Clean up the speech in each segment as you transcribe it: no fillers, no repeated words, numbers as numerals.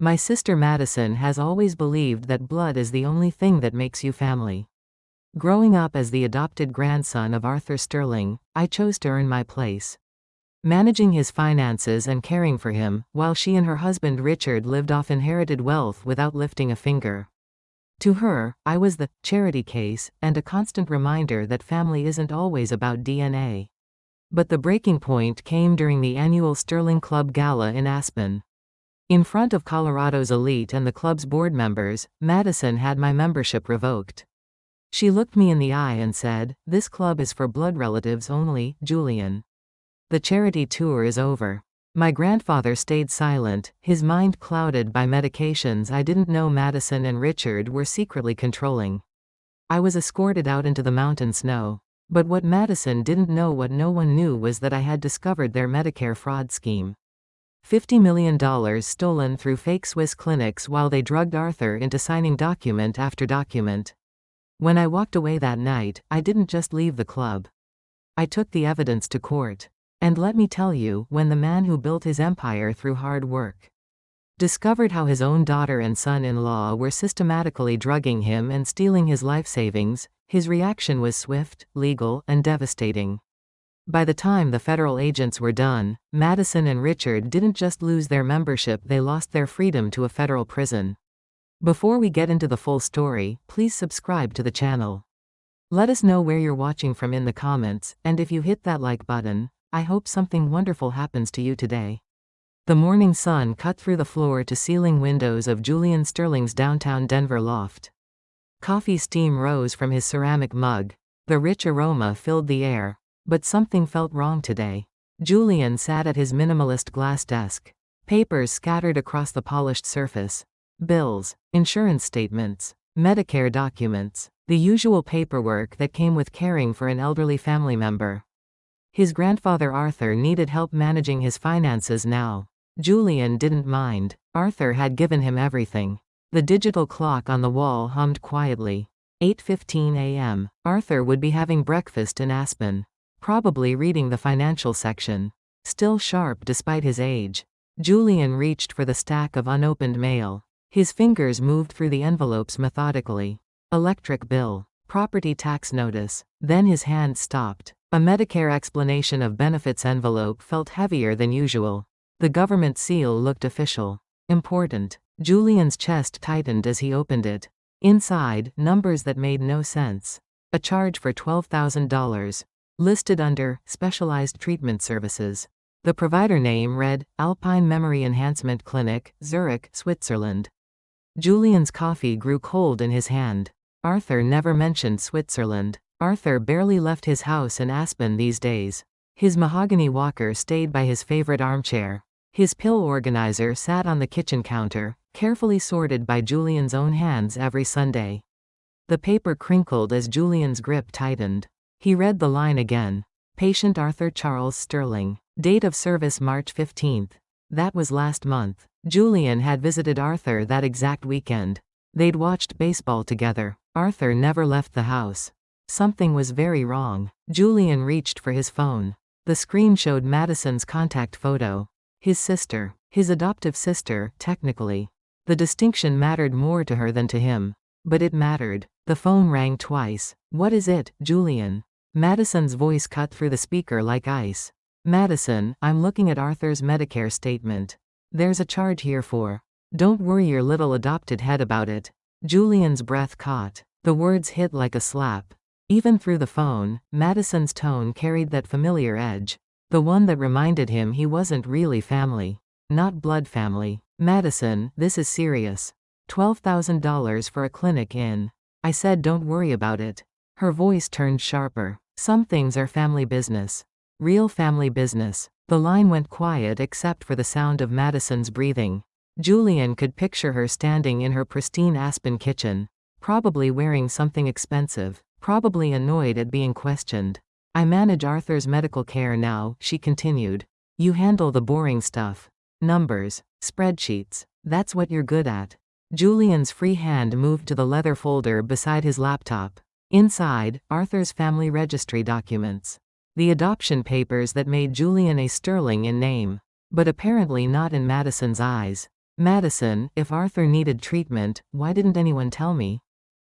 My sister Madison has always believed that blood is the only thing that makes you family. Growing up as the adopted grandson of Arthur Sterling, I chose to earn my place, managing his finances and caring for him, while she and her husband Richard lived off inherited wealth without lifting a finger. To her, I was the charity case, and a constant reminder that family isn't always about DNA. But the breaking point came during the annual Sterling Club Gala in Aspen. In front of Colorado's elite and the club's board members, Madison had my membership revoked. She looked me in the eye and said, "This club is for blood relatives only, Julian. The charity tour is over." My grandfather stayed silent, his mind clouded by medications I didn't know Madison and Richard were secretly controlling. I was escorted out into the mountain snow. But what Madison didn't know, what no one knew, was that I had discovered their Medicare fraud scheme. $50 million stolen through fake Swiss clinics while they drugged Arthur into signing document after document. When I walked away that night, I didn't just leave the club. I took the evidence to court. And let me tell you, when the man who built his empire through hard work discovered how his own daughter and son-in-law were systematically drugging him and stealing his life savings, his reaction was swift, legal, and devastating. By the time the federal agents were done, Madison and Richard didn't just lose their membership, they lost their freedom to a federal prison. Before we get into the full story, please subscribe to the channel. Let us know where you're watching from in the comments, and if you hit that like button, I hope something wonderful happens to you today. The morning sun cut through the floor-to-ceiling windows of Julian Sterling's downtown Denver loft. Coffee steam rose from his ceramic mug. The rich aroma filled the air. But something felt wrong today. Julian sat at his minimalist glass desk. Papers scattered across the polished surface. Bills, insurance statements, Medicare documents, the usual paperwork that came with caring for an elderly family member. His grandfather Arthur needed help managing his finances now. Julian didn't mind. Arthur had given him everything. The digital clock on the wall hummed quietly. 8:15 a.m. Arthur would be having breakfast in Aspen. Probably reading the financial section. Still sharp despite his age. Julian reached for the stack of unopened mail. His fingers moved through the envelopes methodically. Electric bill. Property tax notice. Then his hand stopped. A Medicare explanation of benefits envelope felt heavier than usual. The government seal looked official. Important. Julian's chest tightened as he opened it. Inside, numbers that made no sense. A charge for $12,000. Listed under Specialized Treatment Services. The provider name read, Alpine Memory Enhancement Clinic, Zurich, Switzerland. Julian's coffee grew cold in his hand. Arthur never mentioned Switzerland. Arthur barely left his house in Aspen these days. His mahogany walker stayed by his favorite armchair. His pill organizer sat on the kitchen counter, carefully sorted by Julian's own hands every Sunday. The paper crinkled as Julian's grip tightened. He read the line again. Patient Arthur Charles Sterling. Date of service March 15th. That was last month. Julian had visited Arthur that exact weekend. They'd watched baseball together. Arthur never left the house. Something was very wrong. Julian reached for his phone. The screen showed Madison's contact photo. His sister. His adoptive sister, technically. The distinction mattered more to her than to him. But it mattered. The phone rang twice. What is it, Julian? Madison's voice cut through the speaker like ice. Madison, I'm looking at Arthur's Medicare statement. There's a charge here for. Don't worry your little adopted head about it. Julian's breath caught. The words hit like a slap. Even through the phone, Madison's tone carried that familiar edge. The one that reminded him he wasn't really family. Not blood family. Madison, this is serious. $12,000 for a clinic in. I said don't worry about it. Her voice turned sharper. Some things are family business. Real family business. The line went quiet except for the sound of Madison's breathing. Julian could picture her standing in her pristine Aspen kitchen. Probably wearing something expensive. Probably annoyed at being questioned. I manage Arthur's medical care now, she continued. You handle the boring stuff. Numbers. Spreadsheets. That's what you're good at. Julian's free hand moved to the leather folder beside his laptop. Inside, Arthur's family registry documents. The adoption papers that made Julian a Sterling in name. But apparently not in Madison's eyes. Madison, if Arthur needed treatment, why didn't anyone tell me?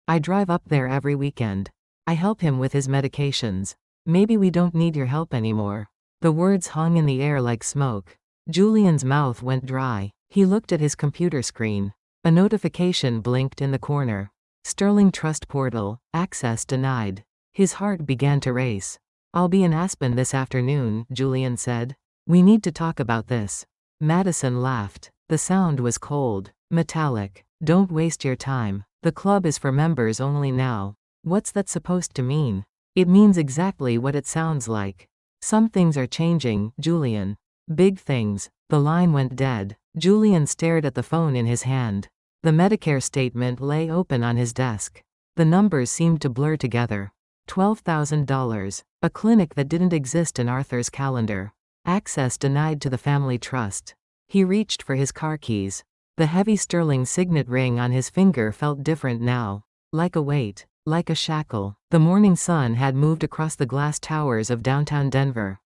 I drive up there every weekend. I help him with his medications. Maybe we don't need your help anymore. The words hung in the air like smoke. Julian's mouth went dry. He looked at his computer screen. A notification blinked in the corner. Sterling Trust Portal, access denied. His heart began to race. I'll be in Aspen this afternoon, Julian said. We need to talk about this. Madison laughed. The sound was cold, metallic. Don't waste your time. The club is for members only now. What's that supposed to mean? It means exactly what it sounds like. Some things are changing, Julian. Big things. The line went dead. Julian stared at the phone in his hand. The Medicare statement lay open on his desk. The numbers seemed to blur together. $12,000. A clinic that didn't exist in Arthur's calendar. Access denied to the family trust. He reached for his car keys. The heavy sterling signet ring on his finger felt different now. Like a weight. Like a shackle. The morning sun had moved across the glass towers of downtown Denver.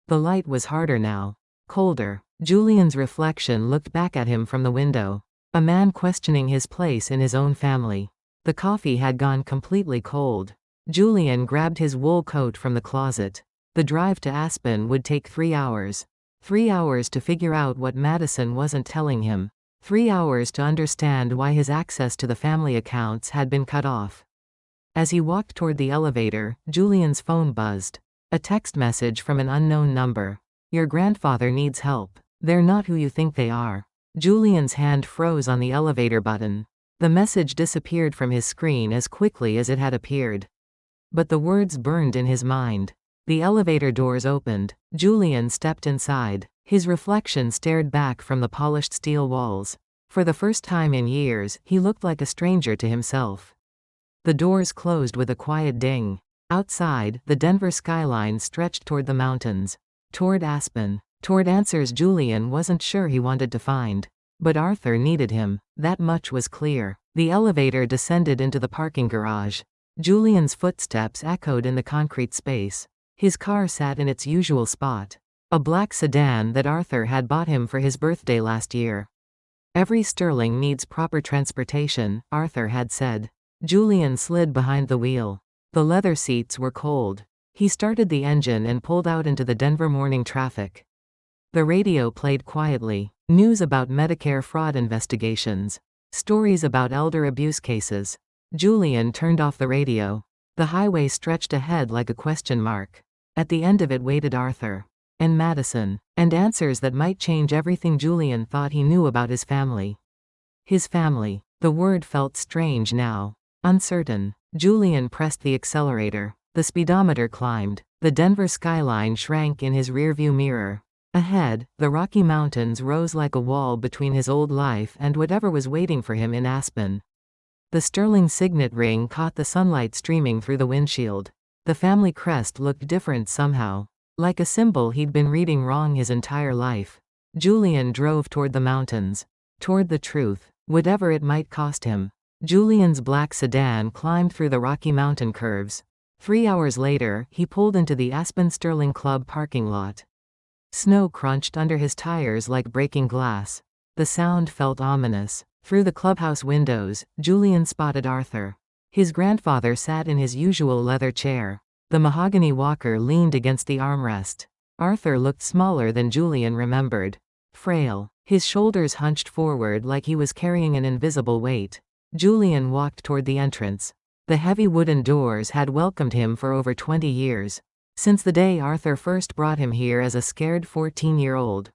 The light was harder now. Colder. Julian's reflection looked back at him from the window. A man questioning his place in his own family. The coffee had gone completely cold. Julian grabbed his wool coat from the closet. The drive to Aspen would take 3 hours. 3 hours to figure out what Madison wasn't telling him. 3 hours to understand why his access to the family accounts had been cut off. As he walked toward the elevator, Julian's phone buzzed. A text message from an unknown number. Your grandfather needs help. They're not who you think they are. Julian's hand froze on the elevator button. The message disappeared from his screen as quickly as it had appeared. But the words burned in his mind. The elevator doors opened. Julian stepped inside. His reflection stared back from the polished steel walls. For the first time in years, he looked like a stranger to himself. The doors closed with a quiet ding. Outside, the Denver skyline stretched toward the mountains. Toward Aspen. Toward answers Julian wasn't sure he wanted to find. But Arthur needed him. That much was clear. The elevator descended into the parking garage. Julian's footsteps echoed in the concrete space. His car sat in its usual spot. A black sedan that Arthur had bought him for his birthday last year. Every sterling needs proper transportation, Arthur had said. Julian slid behind the wheel. The leather seats were cold. He started the engine and pulled out into the Denver morning traffic. The radio played quietly. News about Medicare fraud investigations. Stories about elder abuse cases. Julian turned off the radio. The highway stretched ahead like a question mark. At the end of it waited Arthur. And Madison. And answers that might change everything Julian thought he knew about his family. His family. The word felt strange now. Uncertain. Julian pressed the accelerator. The speedometer climbed. The Denver skyline shrank in his rearview mirror. Ahead, the Rocky Mountains rose like a wall between his old life and whatever was waiting for him in Aspen. The sterling signet ring caught the sunlight streaming through the windshield. The family crest looked different somehow. Like a symbol he'd been reading wrong his entire life. Julian drove toward the mountains. Toward the truth. Whatever it might cost him. Julian's black sedan climbed through the Rocky Mountain curves. 3 hours later, he pulled into the Aspen Sterling Club parking lot. Snow crunched under his tires like breaking glass. The sound felt ominous. Through the clubhouse windows, Julian spotted Arthur. His grandfather sat in his usual leather chair. The mahogany walker leaned against the armrest. Arthur looked smaller than Julian remembered. Frail. His shoulders hunched forward like he was carrying an invisible weight. Julian walked toward the entrance. The heavy wooden doors had welcomed him for over 20 years. Since the day Arthur first brought him here as a scared 14-year-old.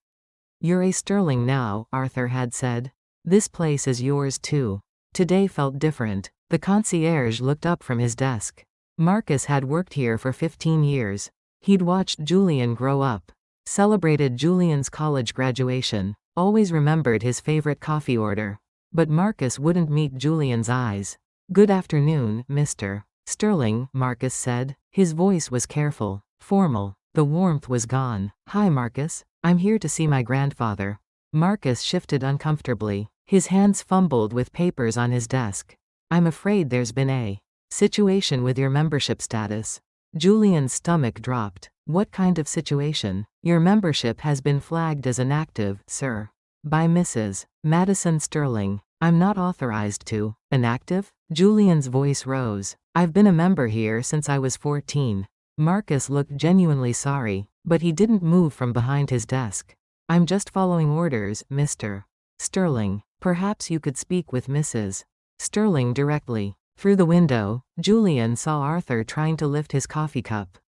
You're a Sterling now, Arthur had said. This place is yours too. Today felt different. The concierge looked up from his desk. Marcus had worked here for 15 years. He'd watched Julian grow up. Celebrated Julian's college graduation. Always remembered his favorite coffee order. But Marcus wouldn't meet Julian's eyes. Good afternoon, Mr. Sterling, Marcus said. His voice was careful, formal. The warmth was gone. Hi Marcus, I'm here to see my grandfather. Marcus shifted uncomfortably. His hands fumbled with papers on his desk. I'm afraid there's been a situation with your membership status. Julian's stomach dropped. What kind of situation? Your membership has been flagged as inactive, sir. By Mrs. Madison Sterling. I'm not authorized to. Inactive? Julian's voice rose. I've been a member here since I was 14. Marcus looked genuinely sorry, but he didn't move from behind his desk. I'm just following orders, Mr. Sterling. Perhaps you could speak with Mrs. Sterling directly. Through the window, Julian saw Arthur trying to lift his coffee cup.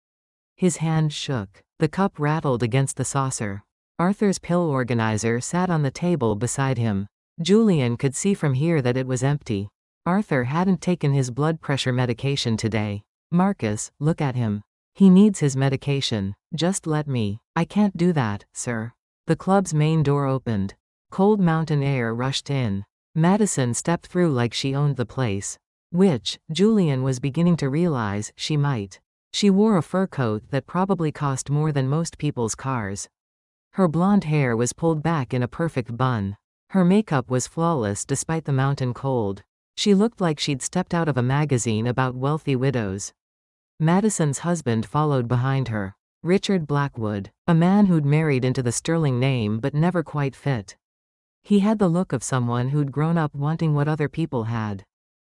His hand shook. The cup rattled against the saucer. Arthur's pill organizer sat on the table beside him. Julian could see from here that it was empty. Arthur hadn't taken his blood pressure medication today. Marcus, look at him. He needs his medication. Just let me. I can't do that, sir. The club's main door opened. Cold mountain air rushed in. Madison stepped through like she owned the place. Which, Julian was beginning to realize, she might. She wore a fur coat that probably cost more than most people's cars. Her blonde hair was pulled back in a perfect bun. Her makeup was flawless despite the mountain cold. She looked like she'd stepped out of a magazine about wealthy widows. Madison's husband followed behind her. Richard Blackwood, a man who'd married into the Sterling name but never quite fit. He had the look of someone who'd grown up wanting what other people had.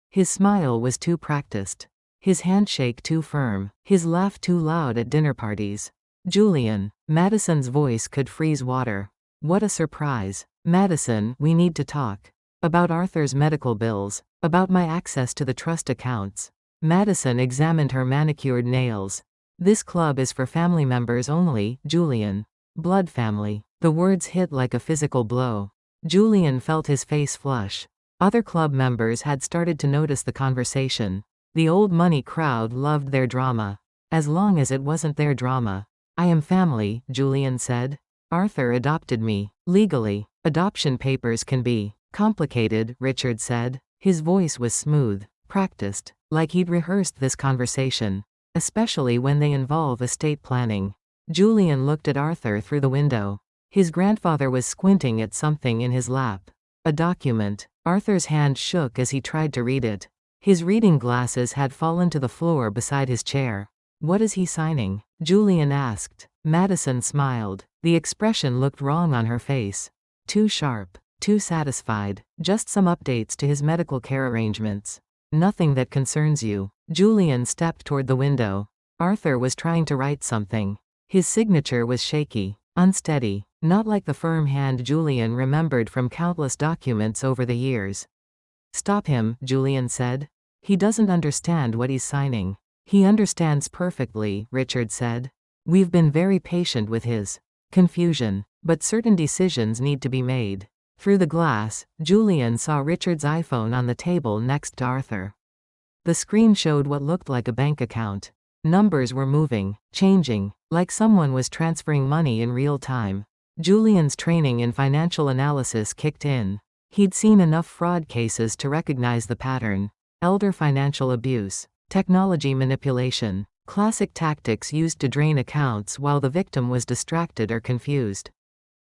His smile was too practiced. His handshake too firm. His laugh too loud at dinner parties. Julian. Madison's voice could freeze water. What a surprise. Madison, we need to talk. About Arthur's medical bills. About my access to the trust accounts. Madison examined her manicured nails. This club is for family members only, Julian. Blood family. The words hit like a physical blow. Julian felt his face flush. Other club members had started to notice the conversation. The old money crowd loved their drama. As long as it wasn't their drama. I am family, Julian said. Arthur adopted me. Legally. Adoption papers can be complicated, Richard said. His voice was smooth, practiced, like he'd rehearsed this conversation. Especially when they involve estate planning. Julian looked at Arthur through the window. His grandfather was squinting at something in his lap. A document. Arthur's hand shook as he tried to read it. His reading glasses had fallen to the floor beside his chair. What is he signing? Julian asked. Madison smiled. The expression looked wrong on her face. Too sharp. Too satisfied. Just some updates to his medical care arrangements. Nothing that concerns you. Julian stepped toward the window. Arthur was trying to write something. His signature was shaky, unsteady, not like the firm hand Julian remembered from countless documents over the years. Stop him, Julian said. He doesn't understand what he's signing. He understands perfectly, Richard said. We've been very patient with his confusion, but certain decisions need to be made. Through the glass, Julian saw Richard's iPhone on the table next to Arthur. The screen showed what looked like a bank account. Numbers were moving, changing, like someone was transferring money in real time. Julian's training in financial analysis kicked in. He'd seen enough fraud cases to recognize the pattern. Elder financial abuse, technology manipulation, classic tactics used to drain accounts while the victim was distracted or confused.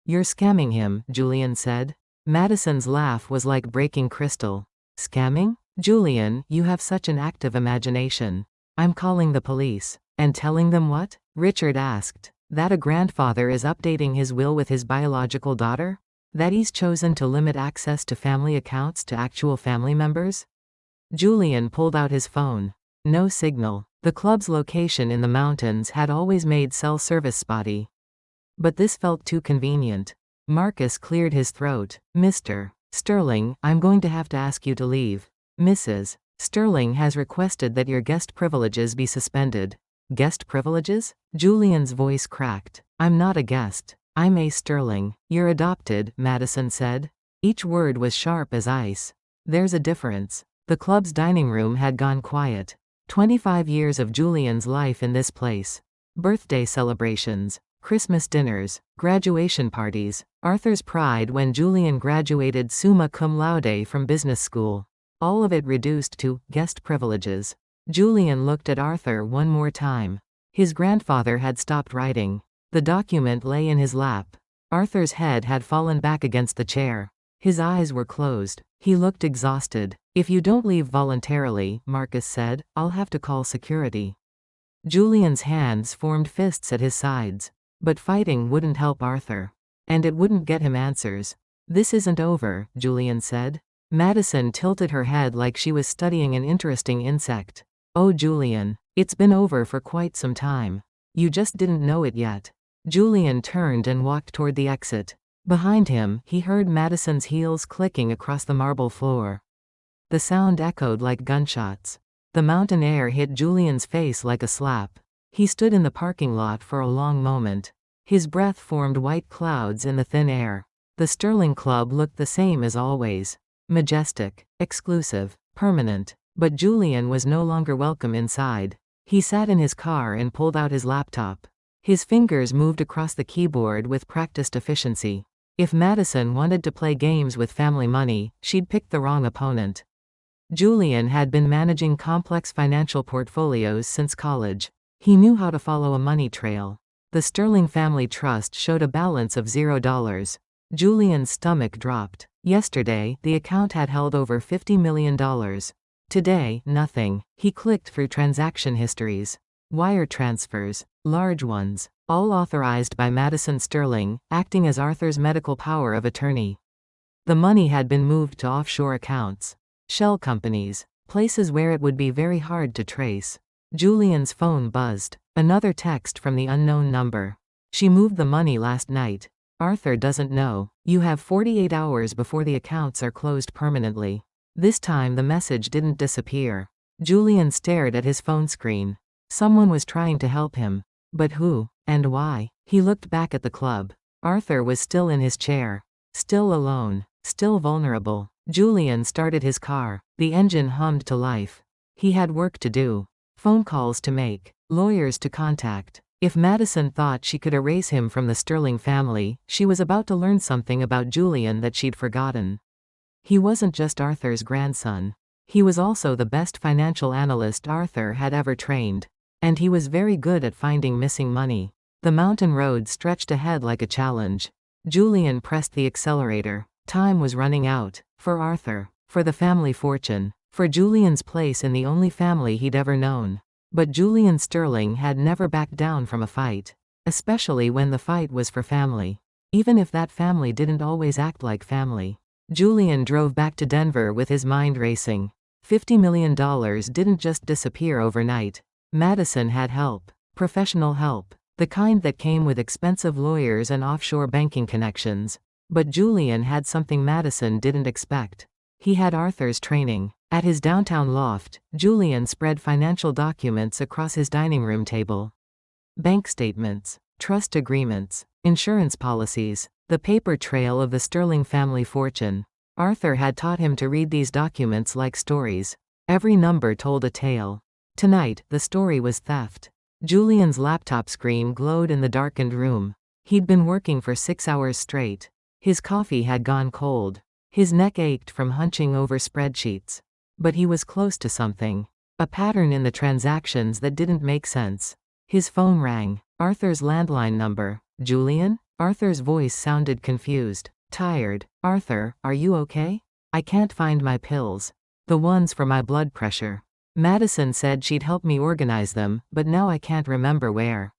You're scamming him, Julian said. Madison's laugh was like breaking crystal. Scamming? Julian, you have such an active imagination. I'm calling the police. And telling them what? Richard asked. That a grandfather is updating his will with his biological daughter? That he's chosen to limit access to family accounts to actual family members? Julian pulled out his phone. No signal. The club's location in the mountains had always made cell service spotty. But this felt too convenient. Marcus cleared his throat. Mr. Sterling, I'm going to have to ask you to leave. Mrs. Sterling has requested that your guest privileges be suspended. Guest privileges? Julian's voice cracked. I'm not a guest. I'm A. Sterling. You're adopted, Madison said. Each word was sharp as ice. There's a difference. The club's dining room had gone quiet. 25 years of Julian's life in this place. Birthday celebrations. Christmas dinners, graduation parties, Arthur's pride when Julian graduated summa cum laude from business school. All of it reduced to guest privileges. Julian looked at Arthur one more time. His grandfather had stopped writing. The document lay in his lap. Arthur's head had fallen back against the chair. His eyes were closed. He looked exhausted. If you don't leave voluntarily, Marcus said, I'll have to call security. Julian's hands formed fists at his sides. But fighting wouldn't help Arthur. And it wouldn't get him answers. "This isn't over," Julian said. Madison tilted her head like she was studying an interesting insect. "Oh, Julian, it's been over for quite some time. You just didn't know it yet." Julian turned and walked toward the exit. Behind him, he heard Madison's heels clicking across the marble floor. The sound echoed like gunshots. The mountain air hit Julian's face like a slap. He stood in the parking lot for a long moment. His breath formed white clouds in the thin air. The Sterling Club looked the same as always. Majestic, exclusive, permanent. But Julian was no longer welcome inside. He sat in his car and pulled out his laptop. His fingers moved across the keyboard with practiced efficiency. If Madison wanted to play games with family money, she'd picked the wrong opponent. Julian had been managing complex financial portfolios since college. He knew how to follow a money trail. The Sterling Family Trust showed a balance of $0. Julian's stomach dropped. Yesterday, the account had held over $50 million. Today, nothing. He clicked through transaction histories. Wire transfers, large ones, all authorized by Madison Sterling, acting as Arthur's medical power of attorney. The money had been moved to offshore accounts. Shell companies, places where it would be very hard to trace. Julian's phone buzzed. Another text from the unknown number. "She moved the money last night. Arthur doesn't know. You have 48 hours before the accounts are closed permanently." This time the message didn't disappear. Julian stared at his phone screen. Someone was trying to help him. But who? And why? He looked back at the club. Arthur was still in his chair. Still alone. Still vulnerable. Julian started his car. The engine hummed to life. He had work to do. Phone calls to make. Lawyers to contact. If Madison thought she could erase him from the Sterling family, she was about to learn something about Julian that she'd forgotten. He wasn't just Arthur's grandson. He was also the best financial analyst Arthur had ever trained. And he was very good at finding missing money. The mountain road stretched ahead like a challenge. Julian pressed the accelerator. Time was running out. For Arthur. For the family fortune. For Julian's place in the only family he'd ever known. But Julian Sterling had never backed down from a fight. Especially when the fight was for family. Even if that family didn't always act like family. Julian drove back to Denver with his mind racing. $50 million didn't just disappear overnight. Madison had help. Professional help. The kind that came with expensive lawyers and offshore banking connections. But Julian had something Madison didn't expect. He had Arthur's training. At his downtown loft, Julian spread financial documents across his dining room table. Bank statements, trust agreements, insurance policies, the paper trail of the Sterling family fortune. Arthur had taught him to read these documents like stories. Every number told a tale. Tonight, the story was theft. Julian's laptop screen glowed in the darkened room. He'd been working for 6 hours straight. His coffee had gone cold. His neck ached from hunching over spreadsheets. But he was close to something. A pattern in the transactions that didn't make sense. His phone rang. Arthur's landline number. "Julian?" Arthur's voice sounded confused. Tired. "Arthur, are you okay? I can't find my pills. The ones for my blood pressure. Madison said she'd help me organize them, but now I can't remember where."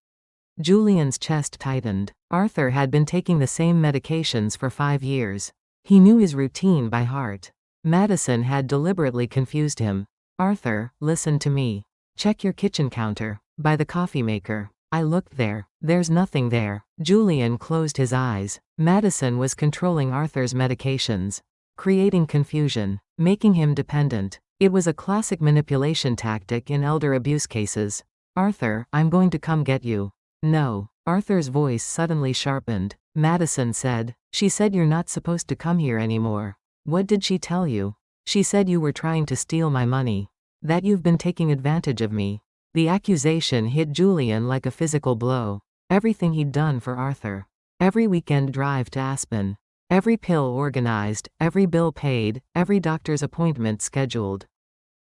Julian's chest tightened. Arthur had been taking the same medications for 5 years. He knew his routine by heart. Madison had deliberately confused him. "Arthur, listen to me. Check your kitchen counter. By the coffee maker. I looked there. There's nothing there." Julian closed his eyes. Madison was controlling Arthur's medications. Creating confusion. Making him dependent. It was a classic manipulation tactic in elder abuse cases. "Arthur, I'm going to come get you." "No." Arthur's voice suddenly sharpened. Madison said, "She said you're not supposed to come here anymore." "What did she tell you?" "She said you were trying to steal my money. That you've been taking advantage of me." The accusation hit Julian like a physical blow. Everything he'd done for Arthur. Every weekend drive to Aspen. Every pill organized, every bill paid, every doctor's appointment scheduled.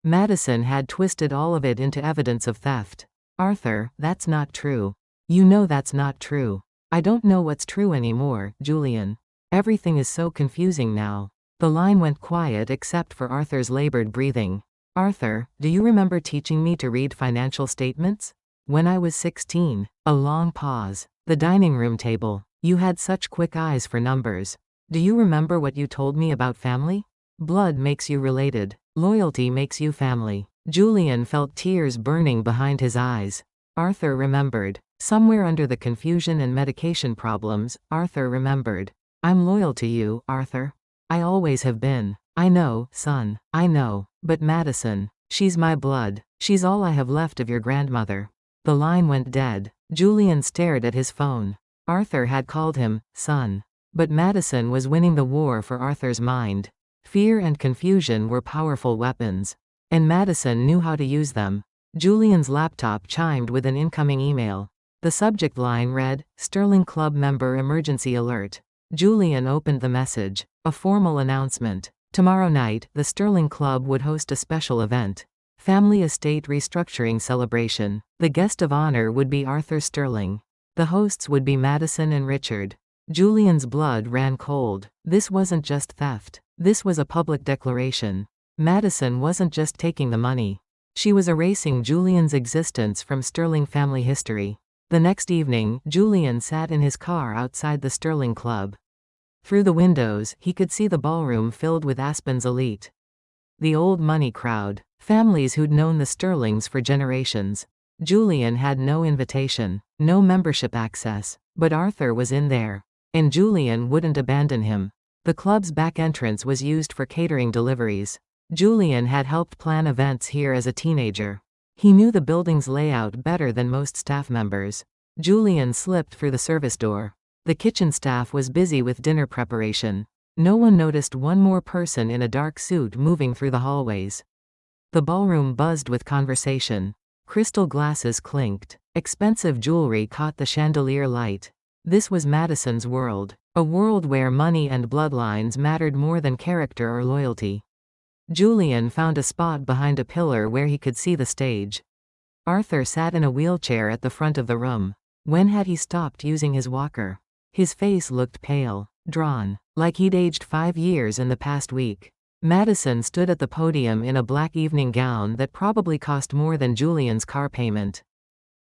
Madison had twisted all of it into evidence of theft. "Arthur, that's not true. You know that's not true." "I don't know what's true anymore, Julian. Everything is so confusing now." The line went quiet except for Arthur's labored breathing. "Arthur, do you remember teaching me to read financial statements? When I was 16. A long pause. "The dining room table. You had such quick eyes for numbers." Do you remember what you told me about family? Blood makes you related. Loyalty makes you family. Julian felt tears burning behind his eyes. Arthur remembered. Somewhere under the confusion and medication problems, Arthur remembered. I'm loyal to you, Arthur. I always have been. I know, son. I know. But Madison, she's my blood. She's all I have left of your grandmother. The line went dead. Julian stared at his phone. Arthur had called him, son. But Madison was winning the war for Arthur's mind. Fear and confusion were powerful weapons. And Madison knew how to use them. Julian's laptop chimed with an incoming email. The subject line read, Sterling Club member emergency alert. Julian opened the message. A formal announcement. Tomorrow night, the Sterling Club would host a special event. Family estate restructuring celebration. The guest of honor would be Arthur Sterling. The hosts would be Madison and Richard. Julian's blood ran cold. This wasn't just theft. This was a public declaration. Madison wasn't just taking the money. She was erasing Julian's existence from Sterling family history. The next evening, Julian sat in his car outside the Sterling Club. Through the windows, he could see the ballroom filled with Aspen's elite. The old money crowd. Families who'd known the Sterlings for generations. Julian had no invitation, no membership access, but Arthur was in there. And Julian wouldn't abandon him. The club's back entrance was used for catering deliveries. Julian had helped plan events here as a teenager. He knew the building's layout better than most staff members. Julian slipped through the service door. The kitchen staff was busy with dinner preparation. No one noticed one more person in a dark suit moving through the hallways. The ballroom buzzed with conversation. Crystal glasses clinked. Expensive jewelry caught the chandelier light. This was Madison's world. A world where money and bloodlines mattered more than character or loyalty. Julian found a spot behind a pillar where he could see the stage. Arthur sat in a wheelchair at the front of the room. When had he stopped using his walker? His face looked pale, drawn, like he'd aged 5 years in the past week. Madison stood at the podium in a black evening gown that probably cost more than Julian's car payment.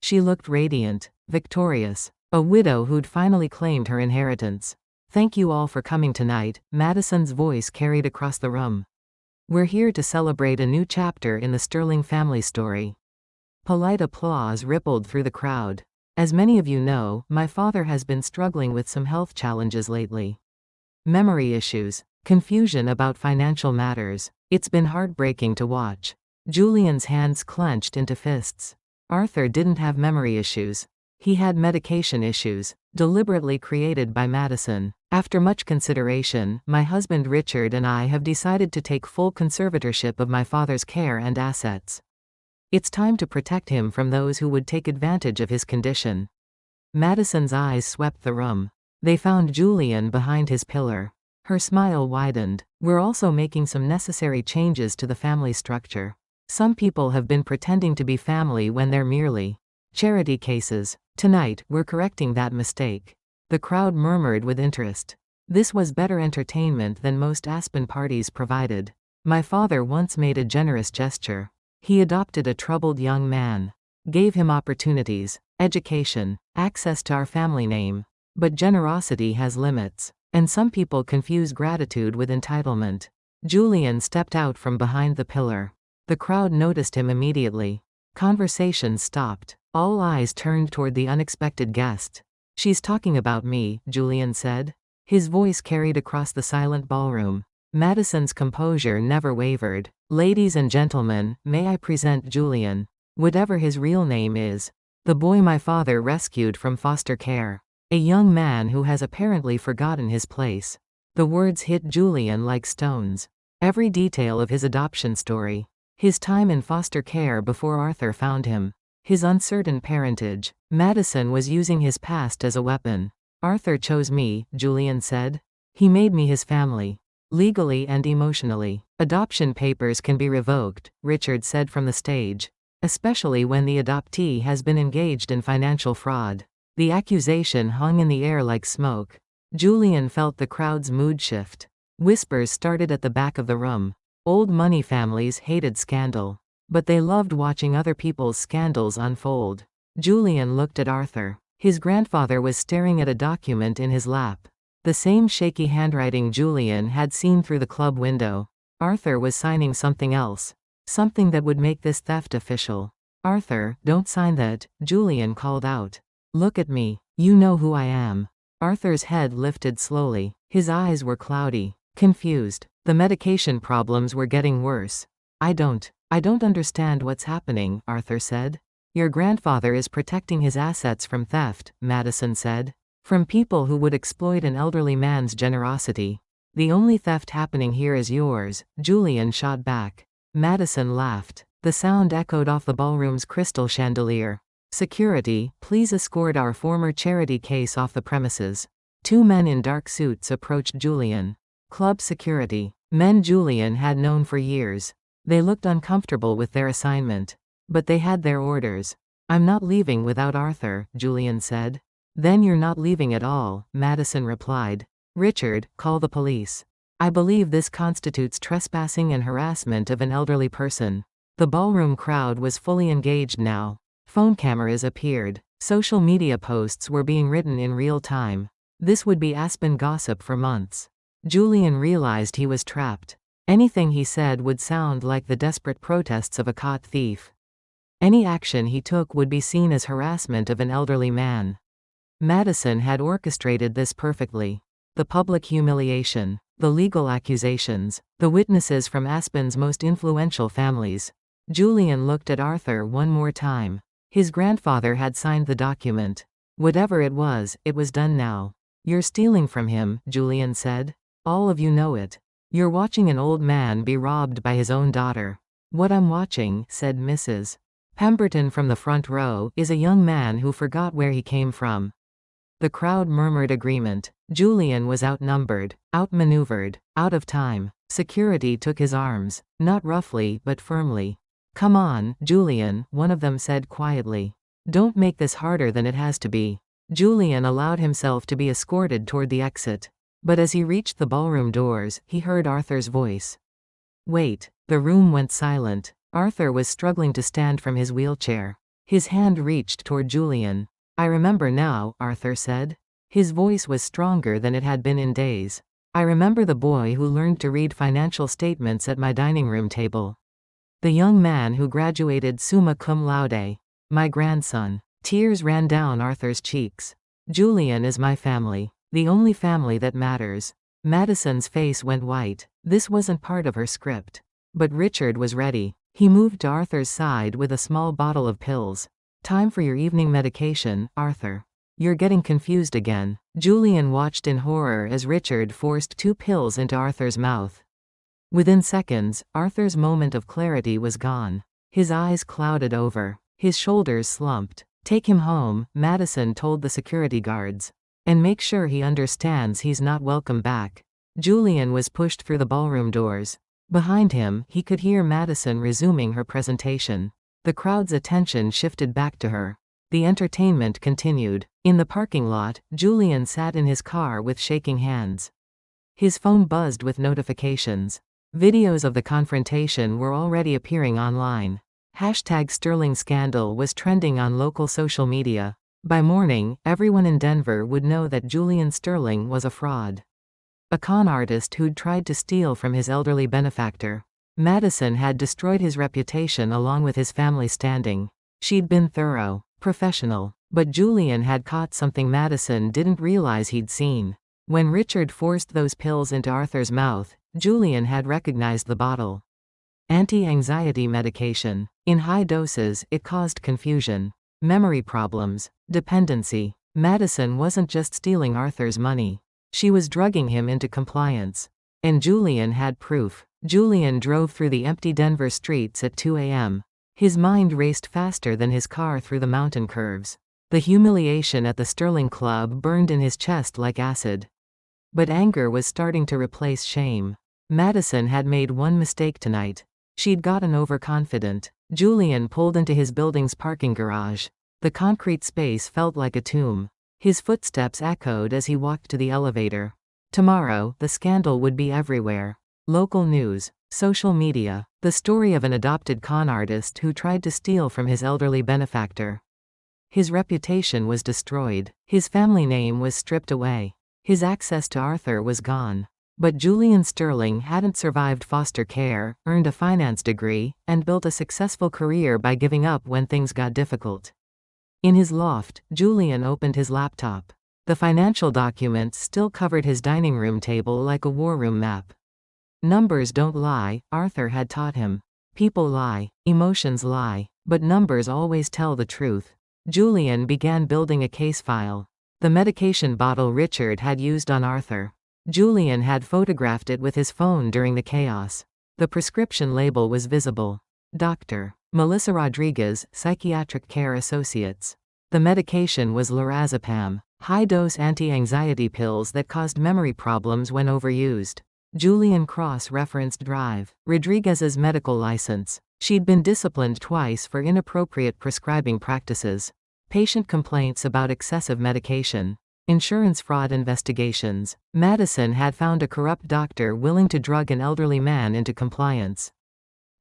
She looked radiant, victorious, a widow who'd finally claimed her inheritance. Thank you all for coming tonight, Madison's voice carried across the room. We're here to celebrate a new chapter in the Sterling family story. Polite applause rippled through the crowd. As many of you know, my father has been struggling with some health challenges lately. Memory issues, confusion about financial matters. It's been heartbreaking to watch. Julian's hands clenched into fists. Arthur didn't have memory issues. He had medication issues, deliberately created by Madison. After much consideration, my husband Richard and I have decided to take full conservatorship of my father's care and assets. It's time to protect him from those who would take advantage of his condition. Madison's eyes swept the room. They found Julian behind his pillar. Her smile widened. We're also making some necessary changes to the family structure. Some people have been pretending to be family when they're merely charity cases. Tonight, we're correcting that mistake. The crowd murmured with interest. This was better entertainment than most Aspen parties provided. My father once made a generous gesture. He adopted a troubled young man. Gave him opportunities, education, access to our family name. But generosity has limits. And some people confuse gratitude with entitlement. Julian stepped out from behind the pillar. The crowd noticed him immediately. Conversation stopped. All eyes turned toward the unexpected guest. She's talking about me, Julian said. His voice carried across the silent ballroom. Madison's composure never wavered. Ladies and gentlemen, may I present Julian. Whatever his real name is. The boy my father rescued from foster care. A young man who has apparently forgotten his place. The words hit Julian like stones. Every detail of his adoption story. His time in foster care before Arthur found him. His uncertain parentage. Madison was using his past as a weapon. Arthur chose me, Julian said. He made me his family. Legally and emotionally. Adoption papers can be revoked, Richard said from the stage. Especially when the adoptee has been engaged in financial fraud. The accusation hung in the air like smoke. Julian felt the crowd's mood shift. Whispers started at the back of the room. Old money families hated scandal. But they loved watching other people's scandals unfold. Julian looked at Arthur. His grandfather was staring at a document in his lap. The same shaky handwriting Julian had seen through the club window. Arthur was signing something else. Something that would make this theft official. Arthur, don't sign that, Julian called out. Look at me. You know who I am. Arthur's head lifted slowly. His eyes were cloudy, confused. The medication problems were getting worse. I don't understand what's happening, Arthur said. Your grandfather is protecting his assets from theft, Madison said. From people who would exploit an elderly man's generosity. The only theft happening here is yours, Julian shot back. Madison laughed. The sound echoed off the ballroom's crystal chandelier. Security, please escort our former charity case off the premises. 2 men in dark suits approached Julian. Club security. Men Julian had known for years. They looked uncomfortable with their assignment. But they had their orders. I'm not leaving without Arthur, Julian said. Then you're not leaving at all, Madison replied. Richard, call the police. I believe this constitutes trespassing and harassment of an elderly person. The ballroom crowd was fully engaged now. Phone cameras appeared. Social media posts were being written in real time. This would be Aspen gossip for months. Julian realized he was trapped. Anything he said would sound like the desperate protests of a caught thief. Any action he took would be seen as harassment of an elderly man. Madison had orchestrated this perfectly. The public humiliation, the legal accusations, the witnesses from Aspen's most influential families. Julian looked at Arthur one more time. His grandfather had signed the document. Whatever it was done now. You're stealing from him, Julian said. All of you know it. You're watching an old man be robbed by his own daughter. What I'm watching, said Mrs. Pemberton from the front row, is a young man who forgot where he came from. The crowd murmured agreement. Julian was outnumbered, outmaneuvered, out of time. Security took his arms, not roughly but firmly. Come on, Julian, one of them said quietly. Don't make this harder than it has to be. Julian allowed himself to be escorted toward the exit. But as he reached the ballroom doors, he heard Arthur's voice. Wait. The room went silent. Arthur was struggling to stand from his wheelchair. His hand reached toward Julian. I remember now, Arthur said. His voice was stronger than it had been in days. I remember the boy who learned to read financial statements at my dining room table. The young man who graduated summa cum laude. My grandson. Tears ran down Arthur's cheeks. Julian is my family. The only family that matters. Madison's face went white. This wasn't part of her script. But Richard was ready. He moved to Arthur's side with a small bottle of pills. Time for your evening medication, Arthur. You're getting confused again. Julian watched in horror as Richard forced 2 pills into Arthur's mouth. Within seconds, Arthur's moment of clarity was gone. His eyes clouded over. His shoulders slumped. Take him home, Madison told the security guards. And make sure he understands he's not welcome back. Julian was pushed through the ballroom doors. Behind him, he could hear Madison resuming her presentation. The crowd's attention shifted back to her. The entertainment continued. In the parking lot, Julian sat in his car with shaking hands. His phone buzzed with notifications. Videos of the confrontation were already appearing online. #Sterling scandal was trending on local social media. By morning, everyone in Denver would know that Julian Sterling was a fraud. A con artist who'd tried to steal from his elderly benefactor. Madison had destroyed his reputation along with his family standing. She'd been thorough, professional, but Julian had caught something Madison didn't realize he'd seen. When Richard forced those pills into Arthur's mouth, Julian had recognized the bottle. Anti-anxiety medication. In high doses, it caused confusion, memory problems, dependency. Madison wasn't just stealing Arthur's money. She was drugging him into compliance. And Julian had proof. Julian drove through the empty Denver streets at 2 a.m. His mind raced faster than his car through the mountain curves. The humiliation at the Sterling Club burned in his chest like acid. But anger was starting to replace shame. Madison had made one mistake tonight. She'd gotten overconfident. Julian pulled into his building's parking garage. The concrete space felt like a tomb. His footsteps echoed as he walked to the elevator. Tomorrow, the scandal would be everywhere. Local news, social media, the story of an adopted con artist who tried to steal from his elderly benefactor. His reputation was destroyed. His family name was stripped away. His access to Arthur was gone. But Julian Sterling hadn't survived foster care, earned a finance degree, and built a successful career by giving up when things got difficult. In his loft, Julian opened his laptop. The financial documents still covered his dining room table like a war room map. Numbers don't lie, Arthur had taught him. People lie, emotions lie, but numbers always tell the truth. Julian began building a case file. The medication bottle Richard had used on Arthur. Julian had photographed it with his phone during the chaos. The prescription label was visible. Dr. Melissa Rodriguez, Psychiatric Care Associates. The medication was lorazepam, high-dose anti-anxiety pills that caused memory problems when overused. Julian cross-referenced Drive, Rodriguez's medical license. She'd been disciplined twice for inappropriate prescribing practices. Patient complaints about excessive medication. Insurance fraud investigations. Madison had found a corrupt doctor willing to drug an elderly man into compliance.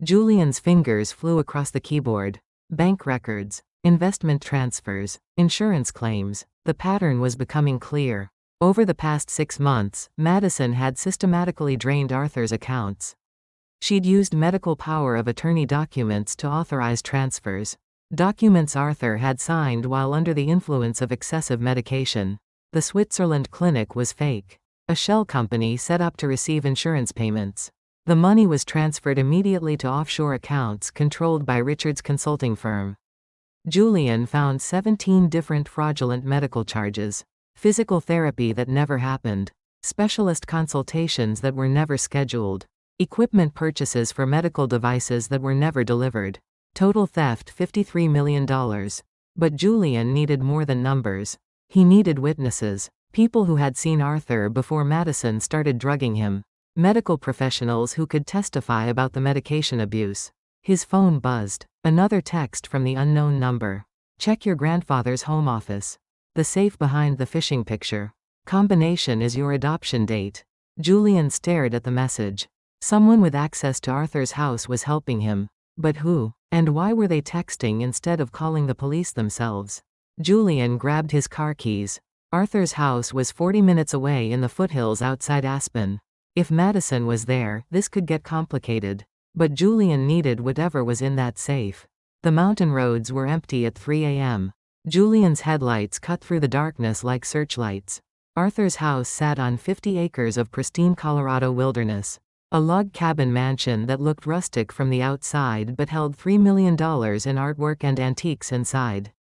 Julian's fingers flew across the keyboard. Bank records. Investment transfers. Insurance claims. The pattern was becoming clear. Over the past 6 months, Madison had systematically drained Arthur's accounts. She'd used medical power of attorney documents to authorize transfers. Documents Arthur had signed while under the influence of excessive medication. The Switzerland clinic was fake. A shell company set up to receive insurance payments. The money was transferred immediately to offshore accounts controlled by Richard's consulting firm. Julian found 17 different fraudulent medical charges. Physical therapy that never happened. Specialist consultations that were never scheduled. Equipment purchases for medical devices that were never delivered. Total theft $53 million. But Julian needed more than numbers. He needed witnesses. People who had seen Arthur before Madison started drugging him. Medical professionals who could testify about the medication abuse. His phone buzzed. Another text from the unknown number. Check your grandfather's home office. The safe behind the phishing picture. Combination is your adoption date. Julian stared at the message. Someone with access to Arthur's house was helping him. But who? And why were they texting instead of calling the police themselves? Julian grabbed his car keys. Arthur's house was 40 minutes away in the foothills outside Aspen. If Madison was there, this could get complicated. But Julian needed whatever was in that safe. The mountain roads were empty at 3 a.m. Julian's headlights cut through the darkness like searchlights. Arthur's house sat on 50 acres of pristine Colorado wilderness. A log cabin mansion that looked rustic from the outside but held $3 million in artwork and antiques inside.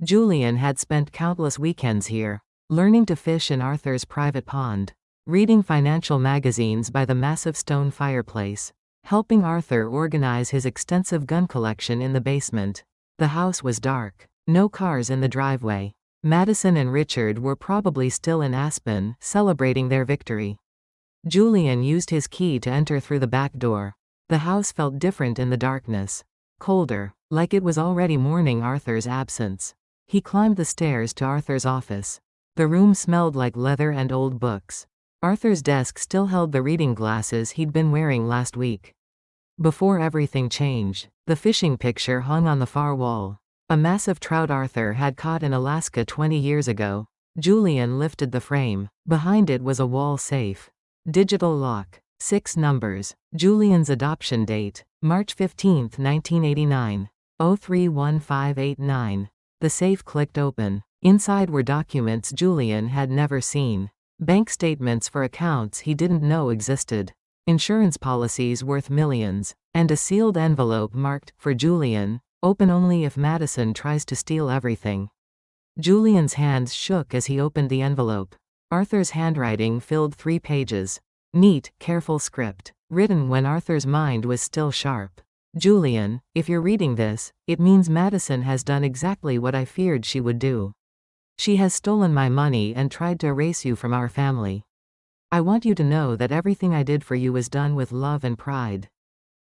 Julian had spent countless weekends here, learning to fish in Arthur's private pond, reading financial magazines by the massive stone fireplace, helping Arthur organize his extensive gun collection in the basement. The house was dark. No cars in the driveway. Madison and Richard were probably still in Aspen, celebrating their victory. Julian used his key to enter through the back door. The house felt different in the darkness. Colder, like it was already mourning Arthur's absence. He climbed the stairs to Arthur's office. The room smelled like leather and old books. Arthur's desk still held the reading glasses he'd been wearing last week. Before everything changed, the fishing picture hung on the far wall. A massive trout Arthur had caught in Alaska 20 years ago. Julian lifted the frame. Behind it was a wall safe. Digital lock. 6 numbers. Julian's adoption date. March 15, 1989. 031589. The safe clicked open. Inside were documents Julian had never seen. Bank statements for accounts he didn't know existed. Insurance policies worth millions. And a sealed envelope marked, for Julian, open only if Madison tries to steal everything. Julian's hands shook as he opened the envelope. Arthur's handwriting filled 3 pages. Neat, careful script. Written when Arthur's mind was still sharp. Julian, if you're reading this, it means Madison has done exactly what I feared she would do. She has stolen my money and tried to erase you from our family. I want you to know that everything I did for you was done with love and pride.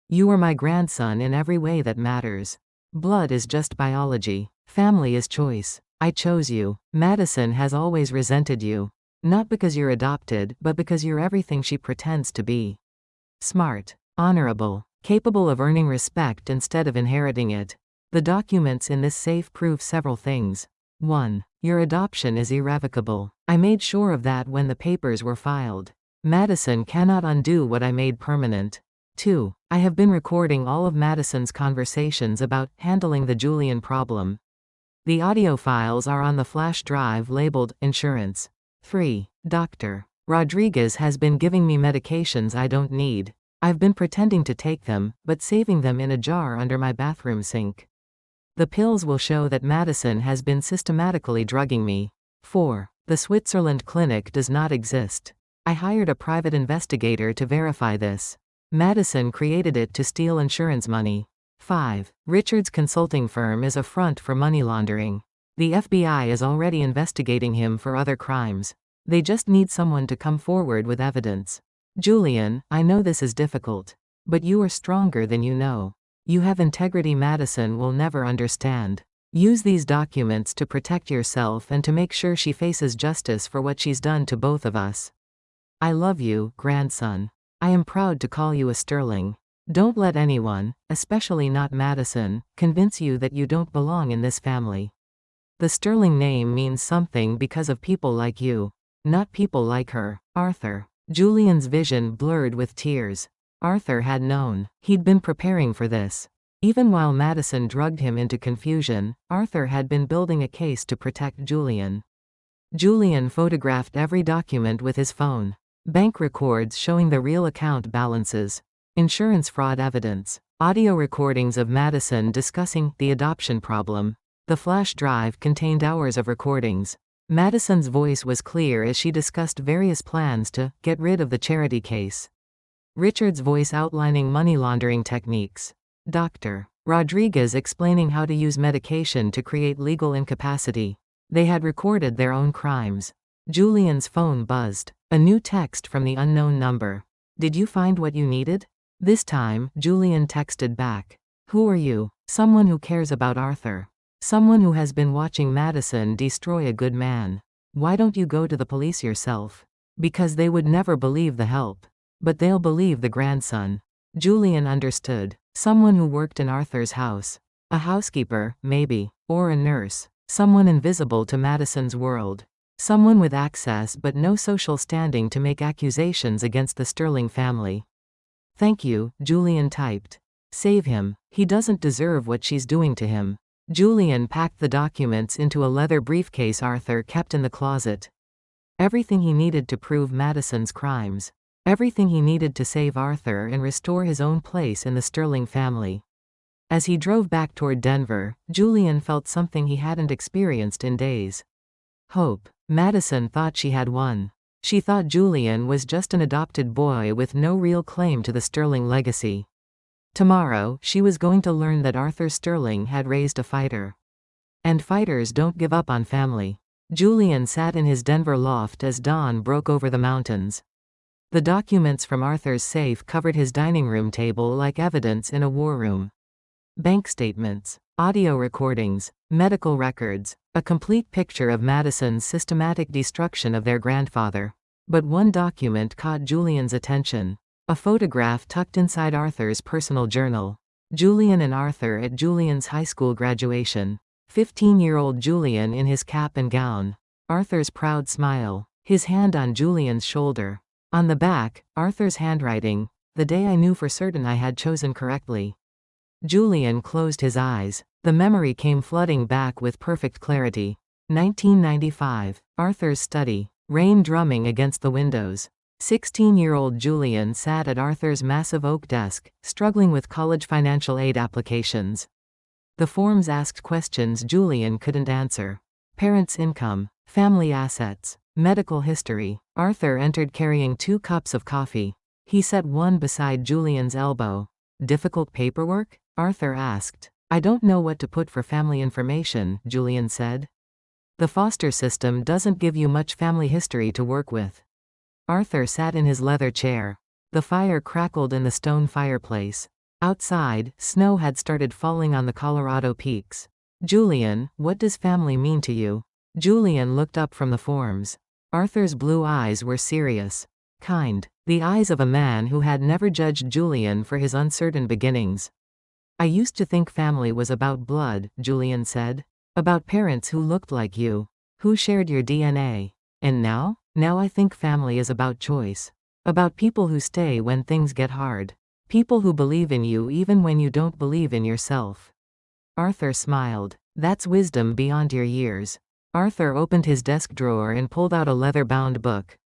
You are my grandson in every way that matters. Blood is just biology. Family is choice. I chose you. Madison has always resented you. Not because you're adopted, but because you're everything she pretends to be. Smart. Honorable. Capable of earning respect instead of inheriting it. The documents in this safe prove several things. 1. Your adoption is irrevocable. I made sure of that when the papers were filed. Madison cannot undo what I made permanent. 2. I have been recording all of Madison's conversations about handling the Julian problem. The audio files are on the flash drive labeled insurance. 3. Dr. Rodriguez has been giving me medications I don't need. I've been pretending to take them, but saving them in a jar under my bathroom sink. The pills will show that Madison has been systematically drugging me. 4. The Switzerland clinic does not exist. I hired a private investigator to verify this. Madison created it to steal insurance money. 5. Richard's consulting firm is a front for money laundering. The FBI is already investigating him for other crimes. They just need someone to come forward with evidence. Julian, I know this is difficult. But you are stronger than you know. You have integrity Madison will never understand. Use these documents to protect yourself and to make sure she faces justice for what she's done to both of us. I love you, grandson. I am proud to call you a Sterling. Don't let anyone, especially not Madison, convince you that you don't belong in this family. The Sterling name means something because of people like you, not people like her. Arthur. Julian's vision blurred with tears. Arthur had known. He'd been preparing for this. Even while Madison drugged him into confusion, Arthur had been building a case to protect Julian. Julian photographed every document with his phone. Bank records showing the real account balances. Insurance fraud evidence. Audio recordings of Madison discussing the adoption problem. The flash drive contained hours of recordings. Madison's voice was clear as she discussed various plans to get rid of the charity case. Richard's voice outlining money laundering techniques. Dr. Rodriguez explaining how to use medication to create legal incapacity. They had recorded their own crimes. Julian's phone buzzed. A new text from the unknown number. Did you find what you needed? This time, Julian texted back. Who are you? Someone who cares about Arthur. Someone who has been watching Madison destroy a good man. Why don't you go to the police yourself? Because they would never believe the help. But they'll believe the grandson. Julian understood. Someone who worked in Arthur's house. A housekeeper, maybe. Or a nurse. Someone invisible to Madison's world. Someone with access but no social standing to make accusations against the Sterling family. Thank you, Julian typed. Save him. He doesn't deserve what she's doing to him. Julian packed the documents into a leather briefcase Arthur kept in the closet. Everything he needed to prove Madison's crimes. Everything he needed to save Arthur and restore his own place in the Sterling family. As he drove back toward Denver, Julian felt something he hadn't experienced in days. Hope. Madison thought she had won. She thought Julian was just an adopted boy with no real claim to the Sterling legacy. Tomorrow, she was going to learn that Arthur Sterling had raised a fighter. And fighters don't give up on family. Julian sat in his Denver loft as dawn broke over the mountains. The documents from Arthur's safe covered his dining room table like evidence in a war room. Bank statements, audio recordings, medical records, a complete picture of Madison's systematic destruction of their grandfather. But one document caught Julian's attention. A photograph tucked inside Arthur's personal journal. Julian and Arthur at Julian's high school graduation. 15-year-old Julian in his cap and gown. Arthur's proud smile. His hand on Julian's shoulder. On the back, Arthur's handwriting. The day I knew for certain I had chosen correctly. Julian closed his eyes. The memory came flooding back with perfect clarity. 1995. Arthur's study. Rain drumming against the windows. 16-year-old Julian sat at Arthur's massive oak desk, struggling with college financial aid applications. The forms asked questions Julian couldn't answer. Parents' income, family assets, medical history. Arthur entered carrying 2 cups of coffee. He set one beside Julian's elbow. Difficult paperwork? Arthur asked. I don't know what to put for family information, Julian said. The foster system doesn't give you much family history to work with. Arthur sat in his leather chair. The fire crackled in the stone fireplace. Outside, snow had started falling on the Colorado peaks. Julian, what does family mean to you? Julian looked up from the forms. Arthur's blue eyes were serious. Kind. The eyes of a man who had never judged Julian for his uncertain beginnings. I used to think family was about blood, Julian said. About parents who looked like you, who shared your DNA. And now? Now I think family is about choice. About people who stay when things get hard. People who believe in you even when you don't believe in yourself. Arthur smiled. That's wisdom beyond your years. Arthur opened his desk drawer and pulled out a leather-bound book.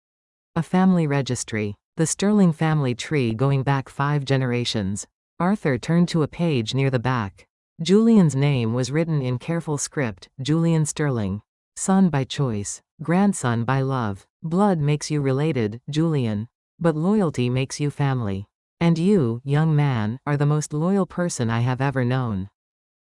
A family registry. The Sterling family tree going back 5 generations. Arthur turned to a page near the back. Julian's name was written in careful script, Julian Sterling. Son by choice. Grandson by love. Blood makes you related, Julian. But loyalty makes you family. And you, young man, are the most loyal person I have ever known.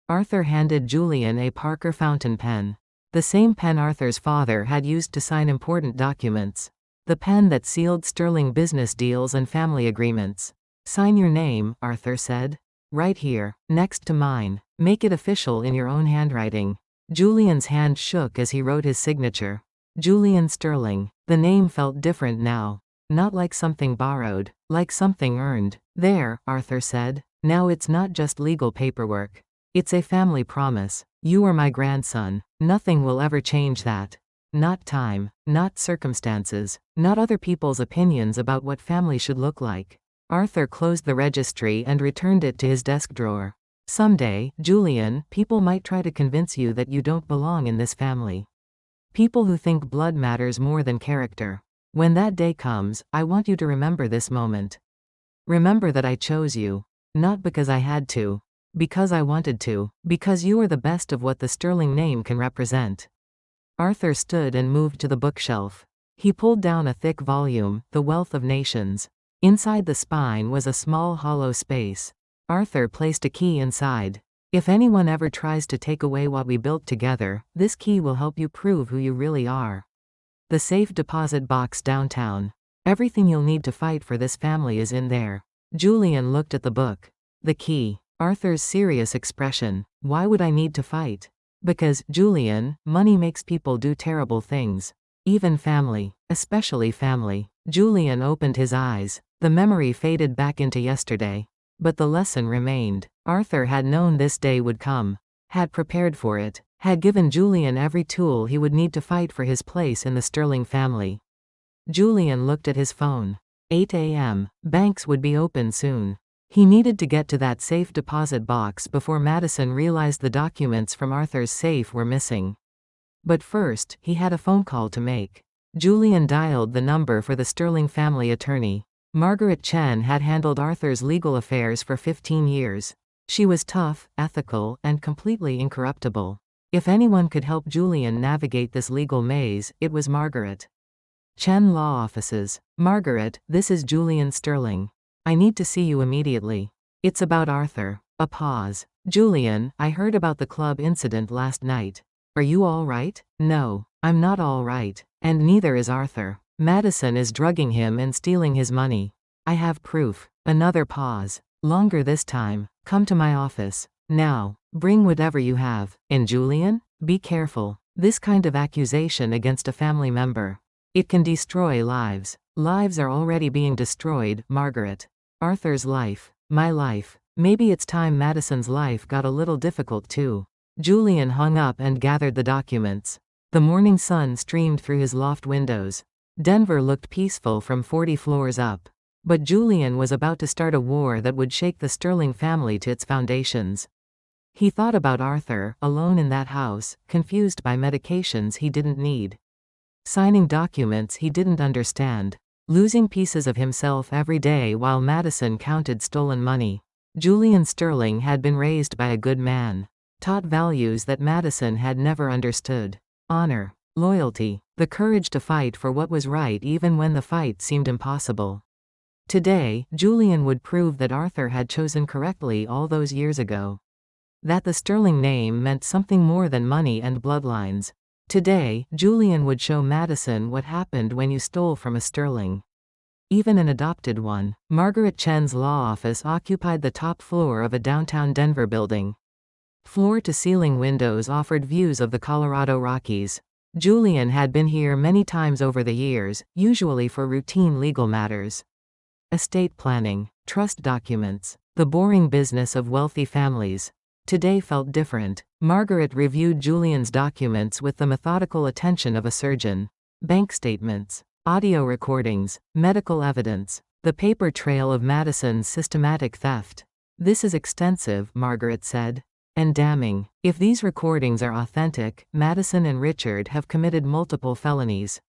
Arthur handed Julian a Parker fountain pen. The same pen Arthur's father had used to sign important documents. The pen that sealed Sterling business deals and family agreements. Sign your name, Arthur said. Right here, next to mine. Make it official in your own handwriting. Julian's hand shook as he wrote his signature. Julian Sterling. The name felt different now. Not like something borrowed, like something earned. There, Arthur said. Now it's not just legal paperwork. It's a family promise. You are my grandson. Nothing will ever change that. Not time, not circumstances, not other people's opinions about what family should look like. Arthur closed the registry and returned it to his desk drawer. Someday, Julian, people might try to convince you that you don't belong in this family. People who think blood matters more than character. When that day comes, I want you to remember this moment. Remember that I chose you. Not because I had to. Because I wanted to. Because you are the best of what the Sterling name can represent. Arthur stood and moved to the bookshelf. He pulled down a thick volume, The Wealth of Nations. Inside the spine was a small hollow space. Arthur placed a key inside. If anyone ever tries to take away what we built together, this key will help you prove who you really are. The safe deposit box downtown. Everything you'll need to fight for this family is in there. Julian looked at the book. The key. Arthur's serious expression. Why would I need to fight? Because, Julian, money makes people do terrible things. Even family. Especially family. Julian opened his eyes. The memory faded back into yesterday. But the lesson remained. Arthur had known this day would come. Had prepared for it. Had given Julian every tool he would need to fight for his place in the Sterling family. Julian looked at his phone. 8 a.m. Banks would be open soon. He needed to get to that safe deposit box before Madison realized the documents from Arthur's safe were missing. But first, he had a phone call to make. Julian dialed the number for the Sterling family attorney. Margaret Chen had handled Arthur's legal affairs for 15 years. She was tough, ethical, and completely incorruptible. If anyone could help Julian navigate this legal maze, it was Margaret. Chen Law Offices. Margaret, this is Julian Sterling. I need to see you immediately. It's about Arthur. A pause. Julian, I heard about the club incident last night. Are you all right? No, I'm not all right. And neither is Arthur. Madison is drugging him and stealing his money. I have proof. Another pause. Longer this time. Come to my office. Now. Bring whatever you have. And Julian? Be careful. This kind of accusation against a family member. It can destroy lives. Lives are already being destroyed, Margaret. Arthur's life. My life. Maybe it's time Madison's life got a little difficult too. Julian hung up and gathered the documents. The morning sun streamed through his loft windows. Denver looked peaceful from 40 floors up. But Julian was about to start a war that would shake the Sterling family to its foundations. He thought about Arthur, alone in that house, confused by medications he didn't need. Signing documents he didn't understand. Losing pieces of himself every day while Madison counted stolen money. Julian Sterling had been raised by a good man. Taught values that Madison had never understood. Honor. Loyalty. The courage to fight for what was right even when the fight seemed impossible. Today, Julian would prove that Arthur had chosen correctly all those years ago. That the Sterling name meant something more than money and bloodlines. Today, Julian would show Madison what happened when you stole from a Sterling. Even an adopted one. Margaret Chen's law office occupied the top floor of a downtown Denver building. Floor-to-ceiling windows offered views of the Colorado Rockies. Julian had been here many times over the years, usually for routine legal matters. Estate planning, trust documents, the boring business of wealthy families. Today felt different. Margaret reviewed Julian's documents with the methodical attention of a surgeon. Bank statements, audio recordings, medical evidence, the paper trail of Madison's systematic theft. This is extensive, Margaret said. And damning. If these recordings are authentic, Madison and Richard have committed multiple felonies.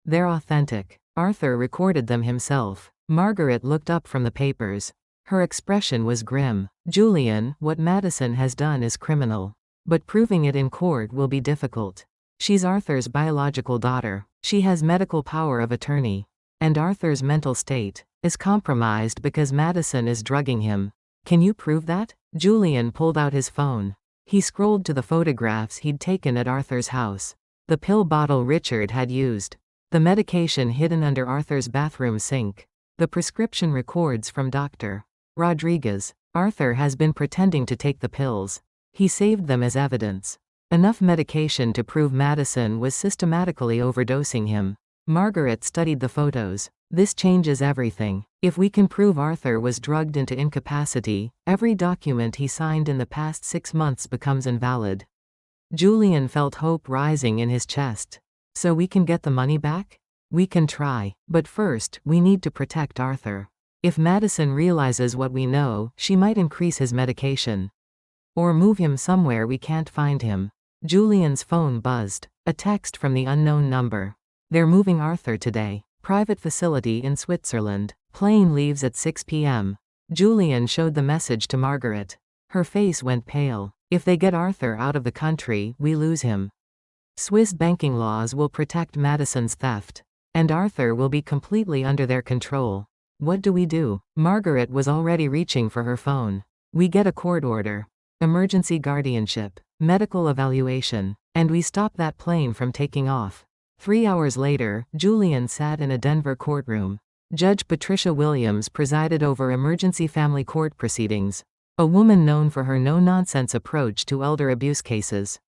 They're authentic. Arthur recorded them himself. Margaret looked up from the papers. Her expression was grim. Julian, what Madison has done is criminal. But proving it in court will be difficult. She's Arthur's biological daughter. She has medical power of attorney. And Arthur's mental state is compromised because Madison is drugging him. Can you prove that? Julian pulled out his phone. He scrolled to the photographs he'd taken at Arthur's house. The pill bottle Richard had used. The medication hidden under Arthur's bathroom sink. The prescription records from Dr. Rodriguez. Arthur has been pretending to take the pills. He saved them as evidence. Enough medication to prove Madison was systematically overdosing him. Margaret studied the photos. This changes everything. If we can prove Arthur was drugged into incapacity, every document he signed in the past 6 months becomes invalid. Julian felt hope rising in his chest. So we can get the money back? We can try. But first, we need to protect Arthur. If Madison realizes what we know, she might increase his medication. Or move him somewhere we can't find him. Julian's phone buzzed. A text from the unknown number. They're moving Arthur today. Private facility in Switzerland. Plane leaves at 6 p.m. Julian showed the message to Margaret. Her face went pale. If they get Arthur out of the country, we lose him. Swiss banking laws will protect Madison's theft. And Arthur will be completely under their control. What do we do? Margaret was already reaching for her phone. We get a court order. Emergency guardianship. Medical evaluation. And we stop that plane from taking off. 3 hours later, Julian sat in a Denver courtroom. Judge Patricia Williams presided over emergency family court proceedings. A woman known for her no-nonsense approach to elder abuse cases.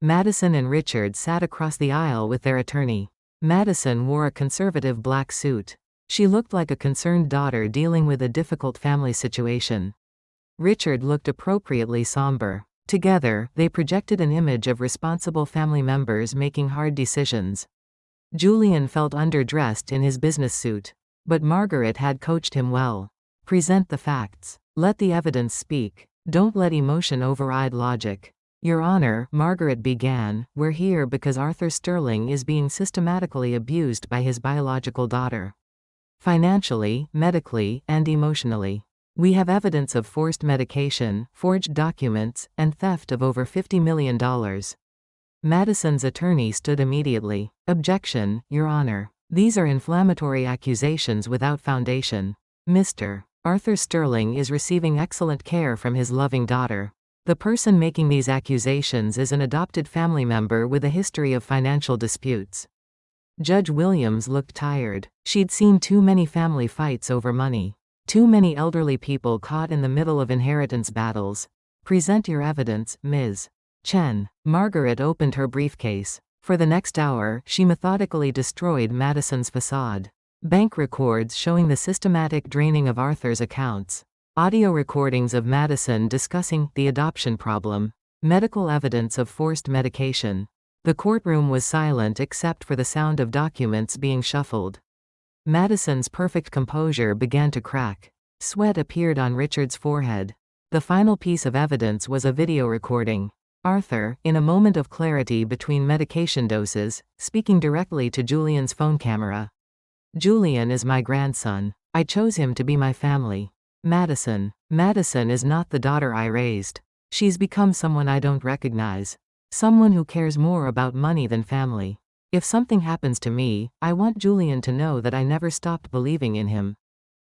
Madison and Richard sat across the aisle with their attorney. Madison wore a conservative black suit. She looked like a concerned daughter dealing with a difficult family situation. Richard looked appropriately somber. Together, they projected an image of responsible family members making hard decisions. Julian felt underdressed in his business suit. But Margaret had coached him well. Present the facts. Let the evidence speak. Don't let emotion override logic. Your Honor, Margaret began, we're here because Arthur Sterling is being systematically abused by his biological daughter. Financially, medically, and emotionally. We have evidence of forced medication, forged documents, and theft of over $50 million. Madison's attorney stood immediately. Objection, Your Honor. These are inflammatory accusations without foundation. Mr. Arthur Sterling is receiving excellent care from his loving daughter. The person making these accusations is an adopted family member with a history of financial disputes. Judge Williams looked tired. She'd seen too many family fights over money. Too many elderly people caught in the middle of inheritance battles. Present your evidence, Ms. Chen. Margaret opened her briefcase. For the next hour, she methodically destroyed Madison's facade. Bank records showing the systematic draining of Arthur's accounts. Audio recordings of Madison discussing the adoption problem. Medical evidence of forced medication. The courtroom was silent except for the sound of documents being shuffled. Madison's perfect composure began to crack. Sweat appeared on Richard's forehead. The final piece of evidence was a video recording. Arthur, in a moment of clarity between medication doses, speaking directly to Julian's phone camera. Julian is my grandson. I chose him to be my family. Madison. Madison is not the daughter I raised. She's become someone I don't recognize. Someone who cares more about money than family. If something happens to me, I want Julian to know that I never stopped believing in him.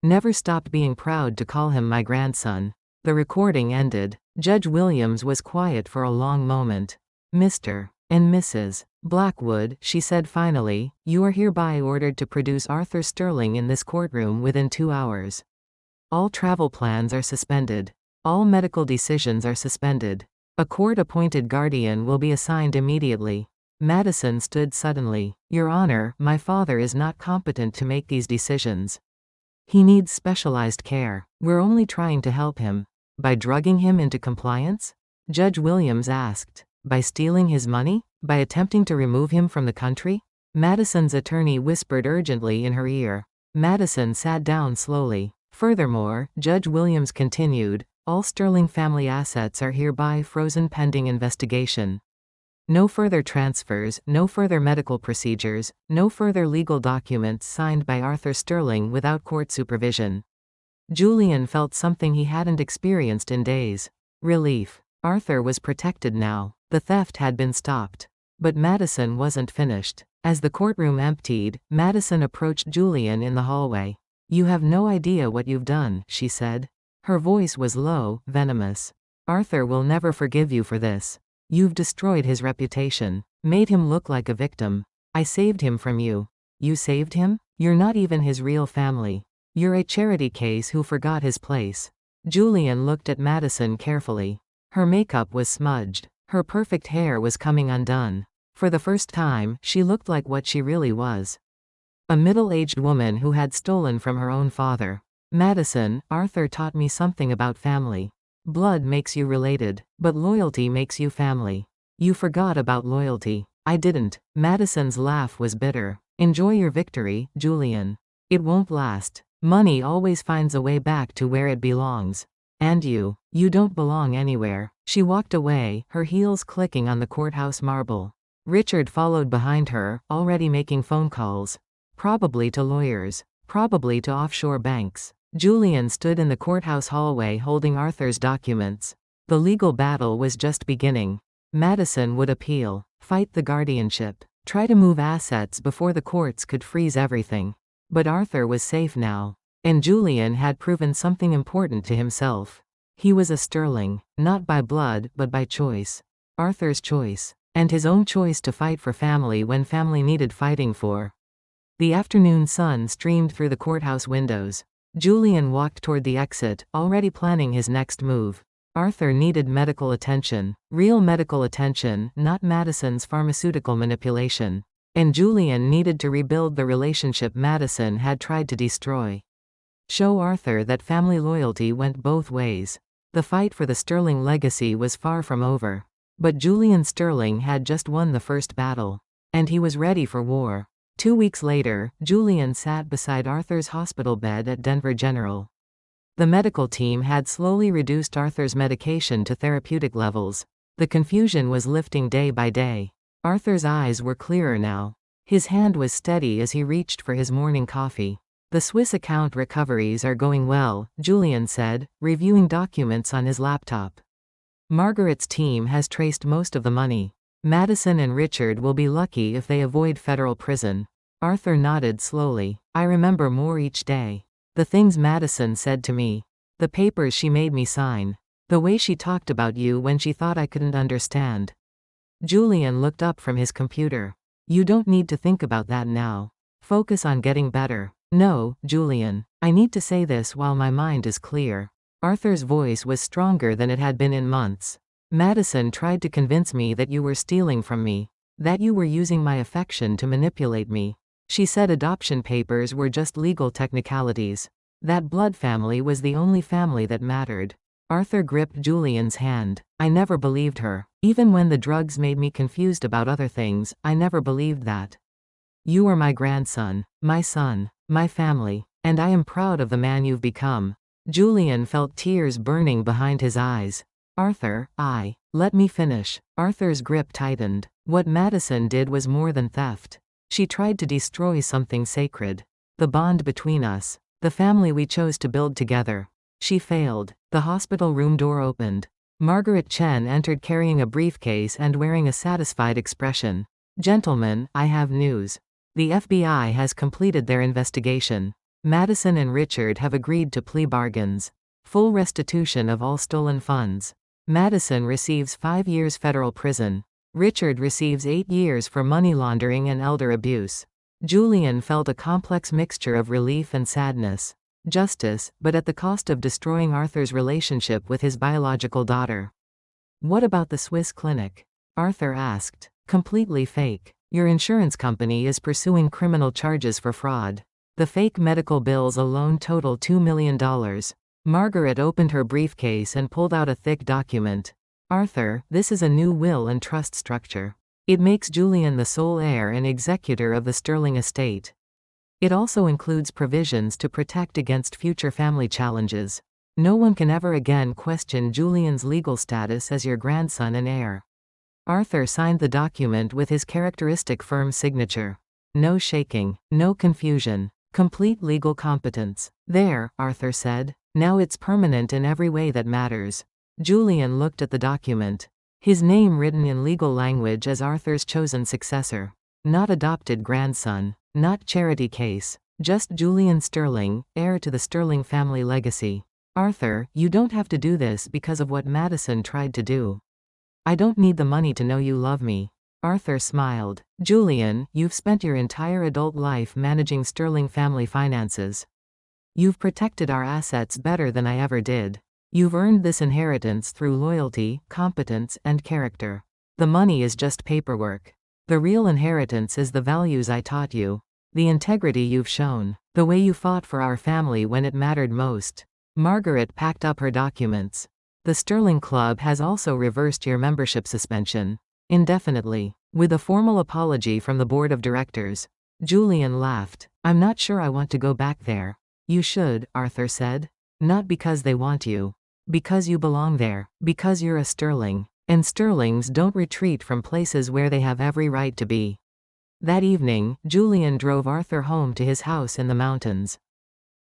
Never stopped being proud to call him my grandson. The recording ended. Judge Williams was quiet for a long moment. Mr. and Mrs. Blackwood, she said finally, you are hereby ordered to produce Arthur Sterling in this courtroom within 2 hours. All travel plans are suspended. All medical decisions are suspended. A court-appointed guardian will be assigned immediately. Madison stood suddenly. Your Honor, my father is not competent to make these decisions. He needs specialized care. We're only trying to help him. By drugging him into compliance? Judge Williams asked. By stealing his money? By attempting to remove him from the country? Madison's attorney whispered urgently in her ear. Madison sat down slowly. Furthermore, Judge Williams continued, all Sterling family assets are hereby frozen pending investigation. No further transfers, no further medical procedures, no further legal documents signed by Arthur Sterling without court supervision. Julian felt something he hadn't experienced in days. Relief. Arthur was protected now. The theft had been stopped. But Madison wasn't finished. As the courtroom emptied, Madison approached Julian in the hallway. You have no idea what you've done, she said. Her voice was low, venomous. Arthur will never forgive you for this. You've destroyed his reputation, made him look like a victim. I saved him from you. You saved him? You're not even his real family. You're a charity case who forgot his place. Julian looked at Madison carefully. Her makeup was smudged. Her perfect hair was coming undone. For the first time, she looked like what she really was. A middle-aged woman who had stolen from her own father. Madison, Arthur taught me something about family. Blood makes you related, but loyalty makes you family. You forgot about loyalty. I didn't. Madison's laugh was bitter. Enjoy your victory, Julian. It won't last. Money always finds a way back to where it belongs. And you don't belong anywhere. She walked away, her heels clicking on the courthouse marble. Richard followed behind her, already making phone calls. Probably to lawyers. Probably to offshore banks. Julian stood in the courthouse hallway holding Arthur's documents. The legal battle was just beginning. Madison would appeal, fight the guardianship, try to move assets before the courts could freeze everything. But Arthur was safe now. And Julian had proven something important to himself. He was a Sterling, not by blood but by choice. Arthur's choice. And his own choice to fight for family when family needed fighting for. The afternoon sun streamed through the courthouse windows. Julian walked toward the exit, already planning his next move. Arthur needed medical attention. Real medical attention, not Madison's pharmaceutical manipulation. And Julian needed to rebuild the relationship Madison had tried to destroy. Show Arthur that family loyalty went both ways. The fight for the Sterling legacy was far from over. But Julian Sterling had just won the first battle. And he was ready for war. 2 weeks later, Julian sat beside Arthur's hospital bed at Denver General. The medical team had slowly reduced Arthur's medication to therapeutic levels. The confusion was lifting day by day. Arthur's eyes were clearer now. His hand was steady as he reached for his morning coffee. The Swiss account recoveries are going well, Julian said, reviewing documents on his laptop. Margaret's team has traced most of the money. Madison and Richard will be lucky if they avoid federal prison. Arthur nodded slowly. I remember more each day. The things Madison said to me. The papers she made me sign. The way she talked about you when she thought I couldn't understand. Julian looked up from his computer. You don't need to think about that now. Focus on getting better. No, Julian. I need to say this while my mind is clear. Arthur's voice was stronger than it had been in months. Madison tried to convince me that you were stealing from me. That you were using my affection to manipulate me. She said adoption papers were just legal technicalities. That blood family was the only family that mattered. Arthur gripped Julian's hand. I never believed her. Even when the drugs made me confused about other things, I never believed that. You are my grandson, my son, my family, and I am proud of the man you've become. Julian felt tears burning behind his eyes. Arthur, let me finish. Arthur's grip tightened. What Madison did was more than theft. She tried to destroy something sacred. The bond between us. The family we chose to build together. She failed. The hospital room door opened. Margaret Chen entered carrying a briefcase and wearing a satisfied expression. Gentlemen, I have news. The FBI has completed their investigation. Madison and Richard have agreed to plea bargains. Full restitution of all stolen funds. Madison receives 5 years federal prison. Richard receives 8 years for money laundering and elder abuse. Julian felt a complex mixture of relief and sadness. Justice, but at the cost of destroying Arthur's relationship with his biological daughter. What about the Swiss clinic? Arthur asked. Completely fake. Your insurance company is pursuing criminal charges for fraud. The fake medical bills alone total $2 million. Margaret opened her briefcase and pulled out a thick document. Arthur, this is a new will and trust structure. It makes Julian the sole heir and executor of the Sterling estate. It also includes provisions to protect against future family challenges. No one can ever again question Julian's legal status as your grandson and heir. Arthur signed the document with his characteristic firm signature. No shaking, no confusion, complete legal competence. There, Arthur said. Now it's permanent in every way that matters. Julian looked at the document. His name written in legal language as Arthur's chosen successor. Not adopted grandson. Not charity case. Just Julian Sterling, heir to the Sterling family legacy. Arthur, you don't have to do this because of what Madison tried to do. I don't need the money to know you love me. Arthur smiled. Julian, you've spent your entire adult life managing Sterling family finances. You've protected our assets better than I ever did. You've earned this inheritance through loyalty, competence, and character. The money is just paperwork. The real inheritance is the values I taught you. The integrity you've shown. The way you fought for our family when it mattered most. Margaret packed up her documents. The Sterling Club has also reversed your membership suspension. Indefinitely. With a formal apology from the board of directors. Julian laughed. I'm not sure I want to go back there. You should, Arthur said. Not because they want you. Because you belong there. Because you're a Sterling. And Sterlings don't retreat from places where they have every right to be. That evening, Julian drove Arthur home to his house in the mountains.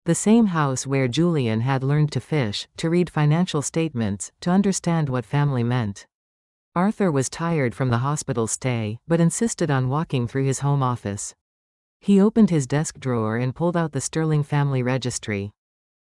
The same house where Julian had learned to fish, to read financial statements, to understand what family meant. Arthur was tired from the hospital stay, but insisted on walking through his home office. He opened his desk drawer and pulled out the Sterling family registry.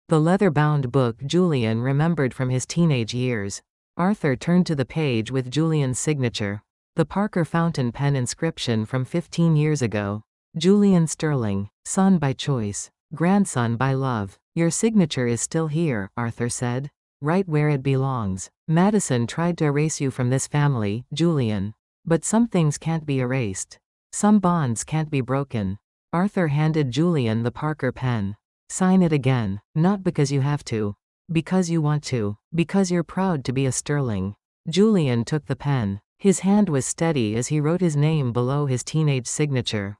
The leather-bound book Julian remembered from his teenage years. Arthur turned to the page with Julian's signature. The Parker fountain pen inscription from 15 years ago. Julian Sterling, son by choice, grandson by love. Your signature is still here, Arthur said. Right where it belongs. Madison tried to erase you from this family, Julian. But some things can't be erased. Some bonds can't be broken. Arthur handed Julian the Parker pen. Sign it again. Not because you have to. Because you want to. Because you're proud to be a Sterling. Julian took the pen. His hand was steady as he wrote his name below his teenage signature.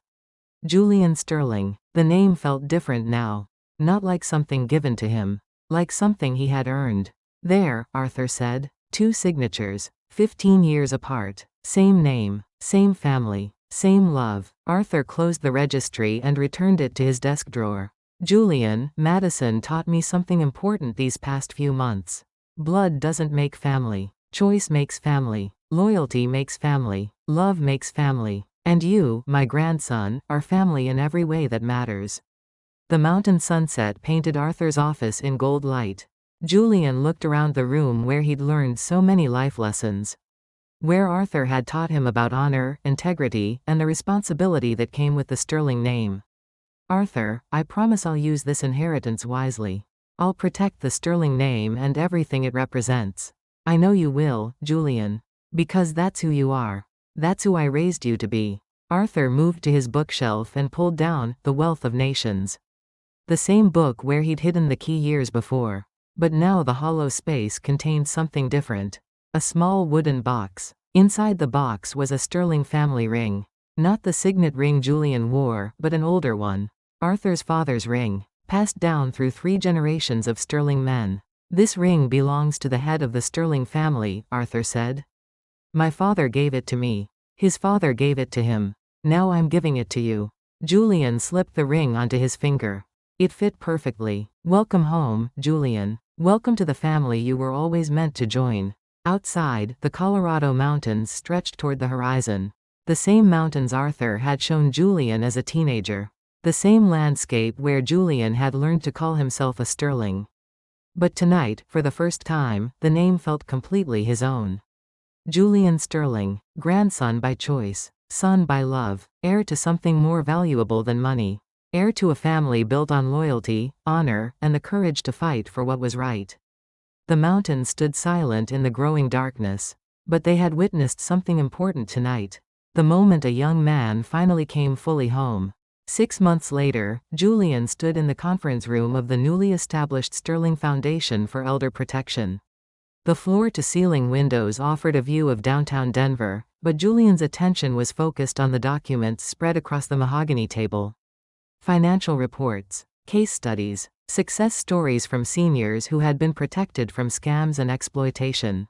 Julian Sterling. The name felt different now. Not like something given to him. Like something he had earned. There, Arthur said. 2 signatures. 15 years apart. Same name. Same family. Same love. Arthur closed the registry and returned it to his desk drawer. Julian, Madison taught me something important these past few months. Blood doesn't make family. Choice makes family. Loyalty makes family. Love makes family. And you, my grandson, are family in every way that matters. The mountain sunset painted Arthur's office in gold light. Julian looked around the room where he'd learned so many life lessons. Where Arthur had taught him about honor, integrity, and the responsibility that came with the Sterling name. Arthur, I promise I'll use this inheritance wisely. I'll protect the Sterling name and everything it represents. I know you will, Julian. Because that's who you are. That's who I raised you to be. Arthur moved to his bookshelf and pulled down The Wealth of Nations. The same book where he'd hidden the key years before. But now the hollow space contained something different. A small wooden box. Inside the box was a Sterling family ring. Not the signet ring Julian wore, but an older one. Arthur's father's ring. Passed down through 3 generations of Sterling men. This ring belongs to the head of the Sterling family, Arthur said. My father gave it to me. His father gave it to him. Now I'm giving it to you. Julian slipped the ring onto his finger. It fit perfectly. Welcome home, Julian. Welcome to the family you were always meant to join. Outside, the Colorado mountains stretched toward the horizon. The same mountains Arthur had shown Julian as a teenager. The same landscape where Julian had learned to call himself a Sterling. But tonight, for the first time, the name felt completely his own. Julian Sterling, grandson by choice, son by love, heir to something more valuable than money. Heir to a family built on loyalty, honor, and the courage to fight for what was right. The mountains stood silent in the growing darkness. But they had witnessed something important tonight. The moment a young man finally came fully home. 6 months later, Julian stood in the conference room of the newly established Sterling Foundation for Elder Protection. The floor-to-ceiling windows offered a view of downtown Denver, but Julian's attention was focused on the documents spread across the mahogany table. Financial reports, case studies, success stories from seniors who had been protected from scams and exploitation.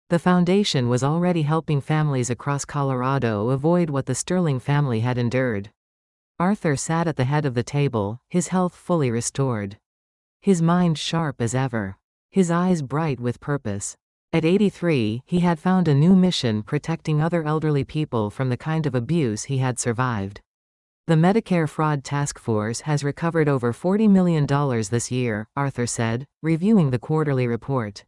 The foundation was already helping families across Colorado avoid what the Sterling family had endured. Arthur sat at the head of the table, his health fully restored. His mind sharp as ever. His eyes bright with purpose. At 83, he had found a new mission, protecting other elderly people from the kind of abuse he had survived. The Medicare Fraud Task Force has recovered over $40 million this year, Arthur said, reviewing the quarterly report.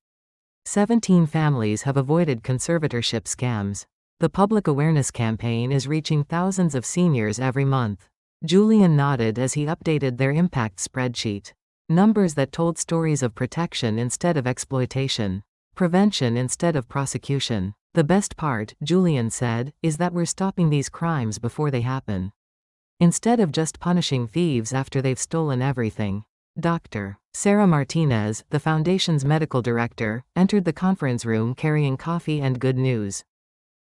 17 families have avoided conservatorship scams. The public awareness campaign is reaching thousands of seniors every month. Julian nodded as he updated their impact spreadsheet. Numbers that told stories of protection instead of exploitation. Prevention instead of prosecution. The best part, Julian said, is that we're stopping these crimes before they happen. Instead of just punishing thieves after they've stolen everything. Dr. Sarah Martinez, the foundation's medical director, entered the conference room carrying coffee and good news.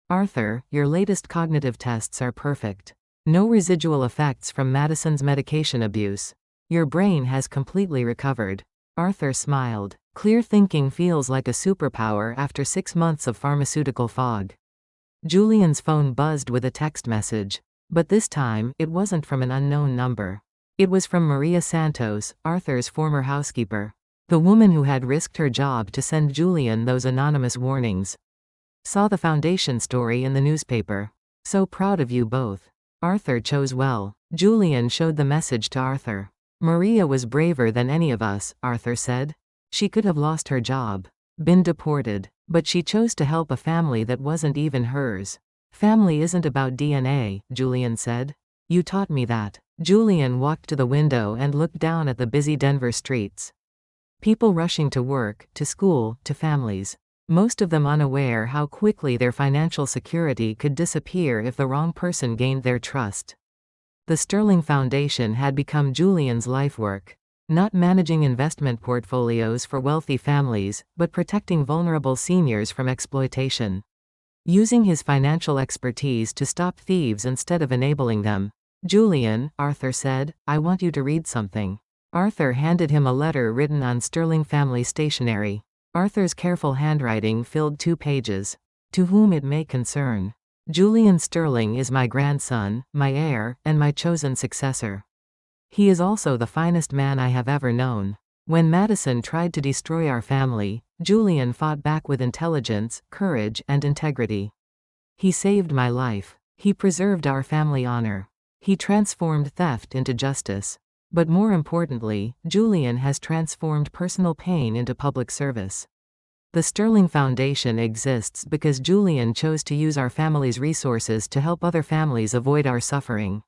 Arthur, your latest cognitive tests are perfect. No residual effects from Madison's medication abuse. Your brain has completely recovered. Arthur smiled. Clear thinking feels like a superpower after 6 months of pharmaceutical fog. Julian's phone buzzed with a text message. But this time, it wasn't from an unknown number. It was from Maria Santos, Arthur's former housekeeper. The woman who had risked her job to send Julian those anonymous warnings. Saw the foundation story in the newspaper. So proud of you both. Arthur chose well. Julian showed the message to Arthur. Maria was braver than any of us, Arthur said. She could have lost her job. Been deported. But she chose to help a family that wasn't even hers. Family isn't about DNA, Julian said. You taught me that. Julian walked to the window and looked down at the busy Denver streets. People rushing to work, to school, to families. Most of them unaware how quickly their financial security could disappear if the wrong person gained their trust. The Sterling Foundation had become Julian's life work. Not managing investment portfolios for wealthy families, but protecting vulnerable seniors from exploitation. Using his financial expertise to stop thieves instead of enabling them. Julian, Arthur said, I want you to read something. Arthur handed him a letter written on Sterling family stationery. Arthur's careful handwriting filled 2 pages. To whom it may concern. Julian Sterling is my grandson, my heir, and my chosen successor. He is also the finest man I have ever known. When Madison tried to destroy our family, Julian fought back with intelligence, courage, and integrity. He saved my life. He preserved our family honor. He transformed theft into justice. But more importantly, Julian has transformed personal pain into public service. The Sterling Foundation exists because Julian chose to use our family's resources to help other families avoid our suffering.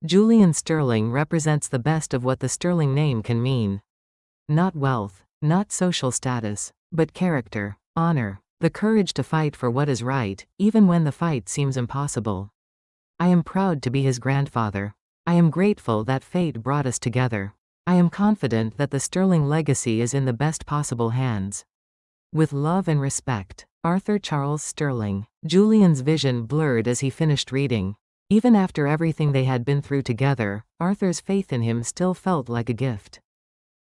Julian Sterling represents the best of what the Sterling name can mean. Not wealth, not social status, but character, honor, the courage to fight for what is right, even when the fight seems impossible. I am proud to be his grandfather. I am grateful that fate brought us together. I am confident that the Sterling legacy is in the best possible hands. With love and respect, Arthur Charles Sterling. Julian's vision blurred as he finished reading. Even after everything they had been through together, Arthur's faith in him still felt like a gift.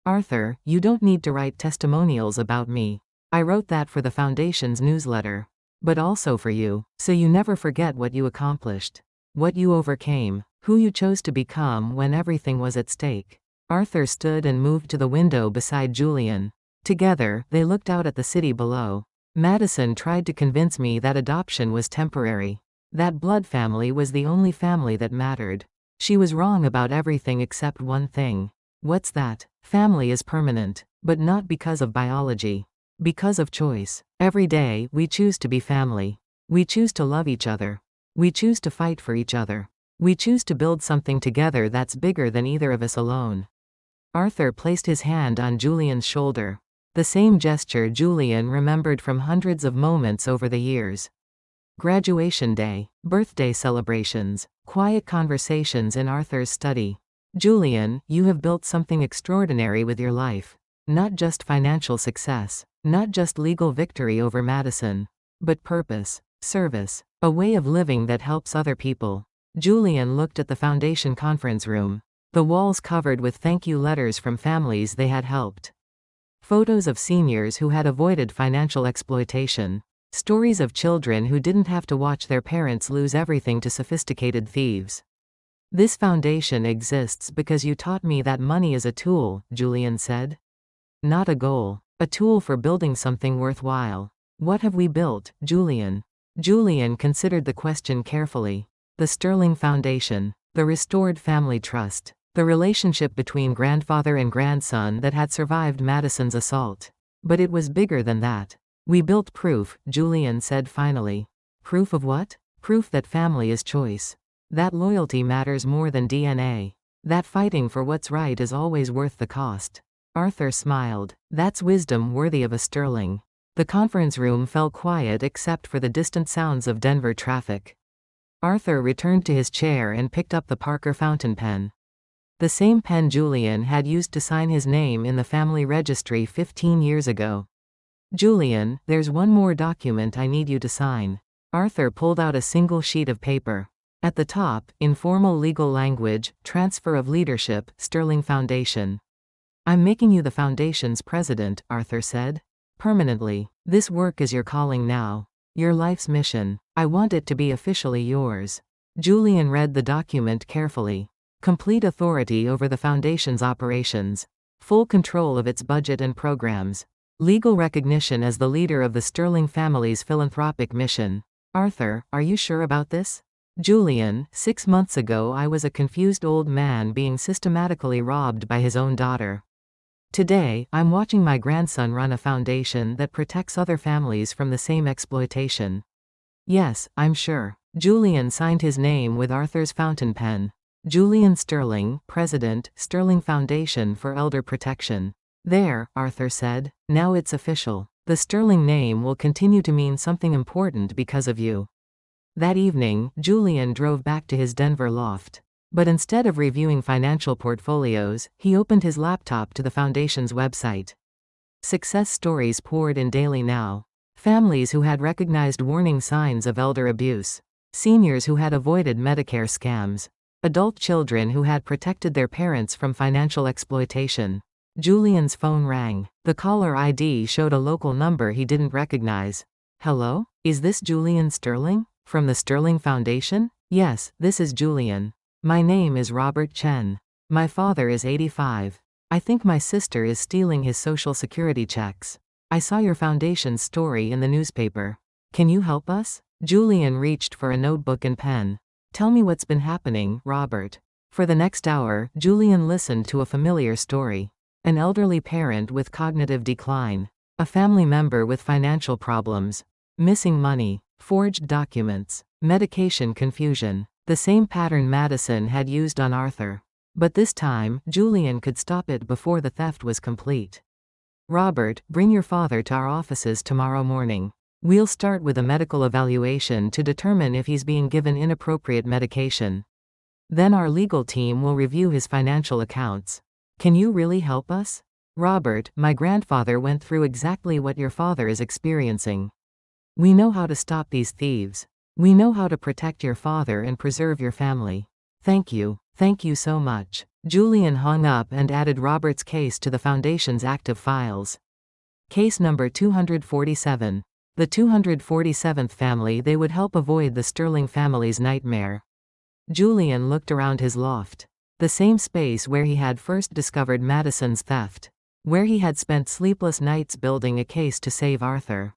Arthur, you don't need to write testimonials about me. I wrote that for the Foundation's newsletter. But also for you, so you never forget what you accomplished. What you overcame, who you chose to become when everything was at stake. Arthur stood and moved to the window beside Julian. Together, they looked out at the city below. Madison tried to convince me that adoption was temporary. That blood family was the only family that mattered. She was wrong about everything except one thing. What's that? Family is permanent, but not because of biology. Because of choice. Every day, we choose to be family. We choose to love each other. We choose to fight for each other. We choose to build something together that's bigger than either of us alone. Arthur placed his hand on Julian's shoulder. The same gesture Julian remembered from hundreds of moments over the years. Graduation day, birthday celebrations, quiet conversations in Arthur's study. Julian, you have built something extraordinary with your life. Not just financial success, not just legal victory over Madison, but purpose, service, a way of living that helps other people. Julian looked at the foundation conference room. The walls covered with thank you letters from families they had helped. Photos of seniors who had avoided financial exploitation. Stories of children who didn't have to watch their parents lose everything to sophisticated thieves. This foundation exists because you taught me that money is a tool, Julian said. Not a goal. A tool for building something worthwhile. What have we built, Julian? Julian considered the question carefully. The Sterling Foundation. The restored family trust. The relationship between grandfather and grandson that had survived Madison's assault. But it was bigger than that. We built proof, Julian said finally. Proof of what? Proof that family is choice. That loyalty matters more than DNA. That fighting for what's right is always worth the cost. Arthur smiled. That's wisdom worthy of a Sterling. The conference room fell quiet except for the distant sounds of Denver traffic. Arthur returned to his chair and picked up the Parker fountain pen. The same pen Julian had used to sign his name in the family registry 15 years ago. Julian, there's one more document I need you to sign. Arthur pulled out a single sheet of paper. At the top, in formal legal language, transfer of leadership, Sterling Foundation. I'm making you the foundation's president, Arthur said. Permanently. This work is your calling now. Your life's mission. I want it to be officially yours. Julian read the document carefully. Complete authority over the foundation's operations. Full control of its budget and programs. Legal recognition as the leader of the Sterling family's philanthropic mission. Arthur, are you sure about this? Julian, 6 months ago I was a confused old man being systematically robbed by his own daughter. Today, I'm watching my grandson run a foundation that protects other families from the same exploitation. Yes, I'm sure. Julian signed his name with Arthur's fountain pen. Julian Sterling, President, Sterling Foundation for Elder Protection. There, Arthur said. Now it's official. The Sterling name will continue to mean something important because of you. That evening, Julian drove back to his Denver loft. But instead of reviewing financial portfolios, he opened his laptop to the foundation's website. Success stories poured in daily now. Families who had recognized warning signs of elder abuse. Seniors who had avoided Medicare scams. Adult children who had protected their parents from financial exploitation. Julian's phone rang. The caller ID showed a local number he didn't recognize. Hello? Is this Julian Sterling? From the Sterling Foundation? Yes, this is Julian. My name is Robert Chen. My father is 85. I think my sister is stealing his social security checks. I saw your foundation's story in the newspaper. Can you help us? Julian reached for a notebook and pen. Tell me what's been happening, Robert. For the next hour, Julian listened to a familiar story. An elderly parent with cognitive decline. A family member with financial problems. Missing money. Forged documents. Medication confusion. The same pattern Madison had used on Arthur. But this time, Julian could stop it before the theft was complete. Robert, bring your father to our offices tomorrow morning. We'll start with a medical evaluation to determine if he's being given inappropriate medication. Then our legal team will review his financial accounts. Can you really help us? Robert, my grandfather went through exactly what your father is experiencing. We know how to stop these thieves. We know how to protect your father and preserve your family. Thank you. Thank you so much. Julian hung up and added Robert's case to the foundation's active files. Case number 247. The 247th family they would help avoid the Sterling family's nightmare. Julian looked around his loft. The same space where he had first discovered Madison's theft. Where he had spent sleepless nights building a case to save Arthur.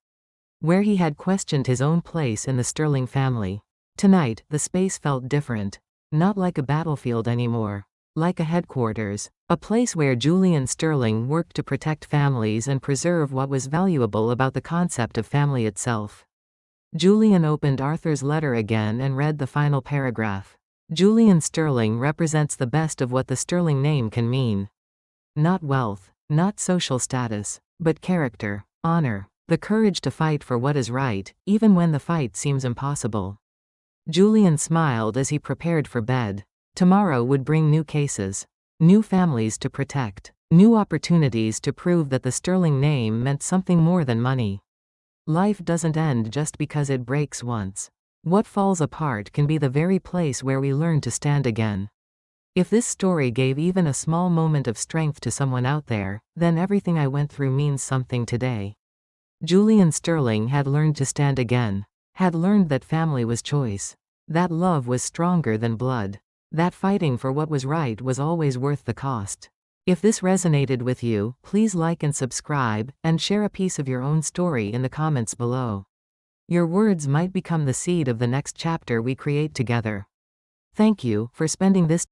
Where he had questioned his own place in the Sterling family. Tonight, the space felt different. Not like a battlefield anymore. Like a headquarters. A place where Julian Sterling worked to protect families and preserve what was valuable about the concept of family itself. Julian opened Arthur's letter again and read the final paragraph. Julian Sterling represents the best of what the Sterling name can mean. Not wealth, not social status, but character, honor. The courage to fight for what is right, even when the fight seems impossible. Julian smiled as he prepared for bed. Tomorrow would bring new cases. New families to protect. New opportunities to prove that the Sterling name meant something more than money. Life doesn't end just because it breaks once. What falls apart can be the very place where we learn to stand again. If this story gave even a small moment of strength to someone out there, then everything I went through means something today. Julian Sterling had learned to stand again. Had learned that family was choice. That love was stronger than blood. That fighting for what was right was always worth the cost. If this resonated with you, please like and subscribe, and share a piece of your own story in the comments below. Your words might become the seed of the next chapter we create together. Thank you for spending this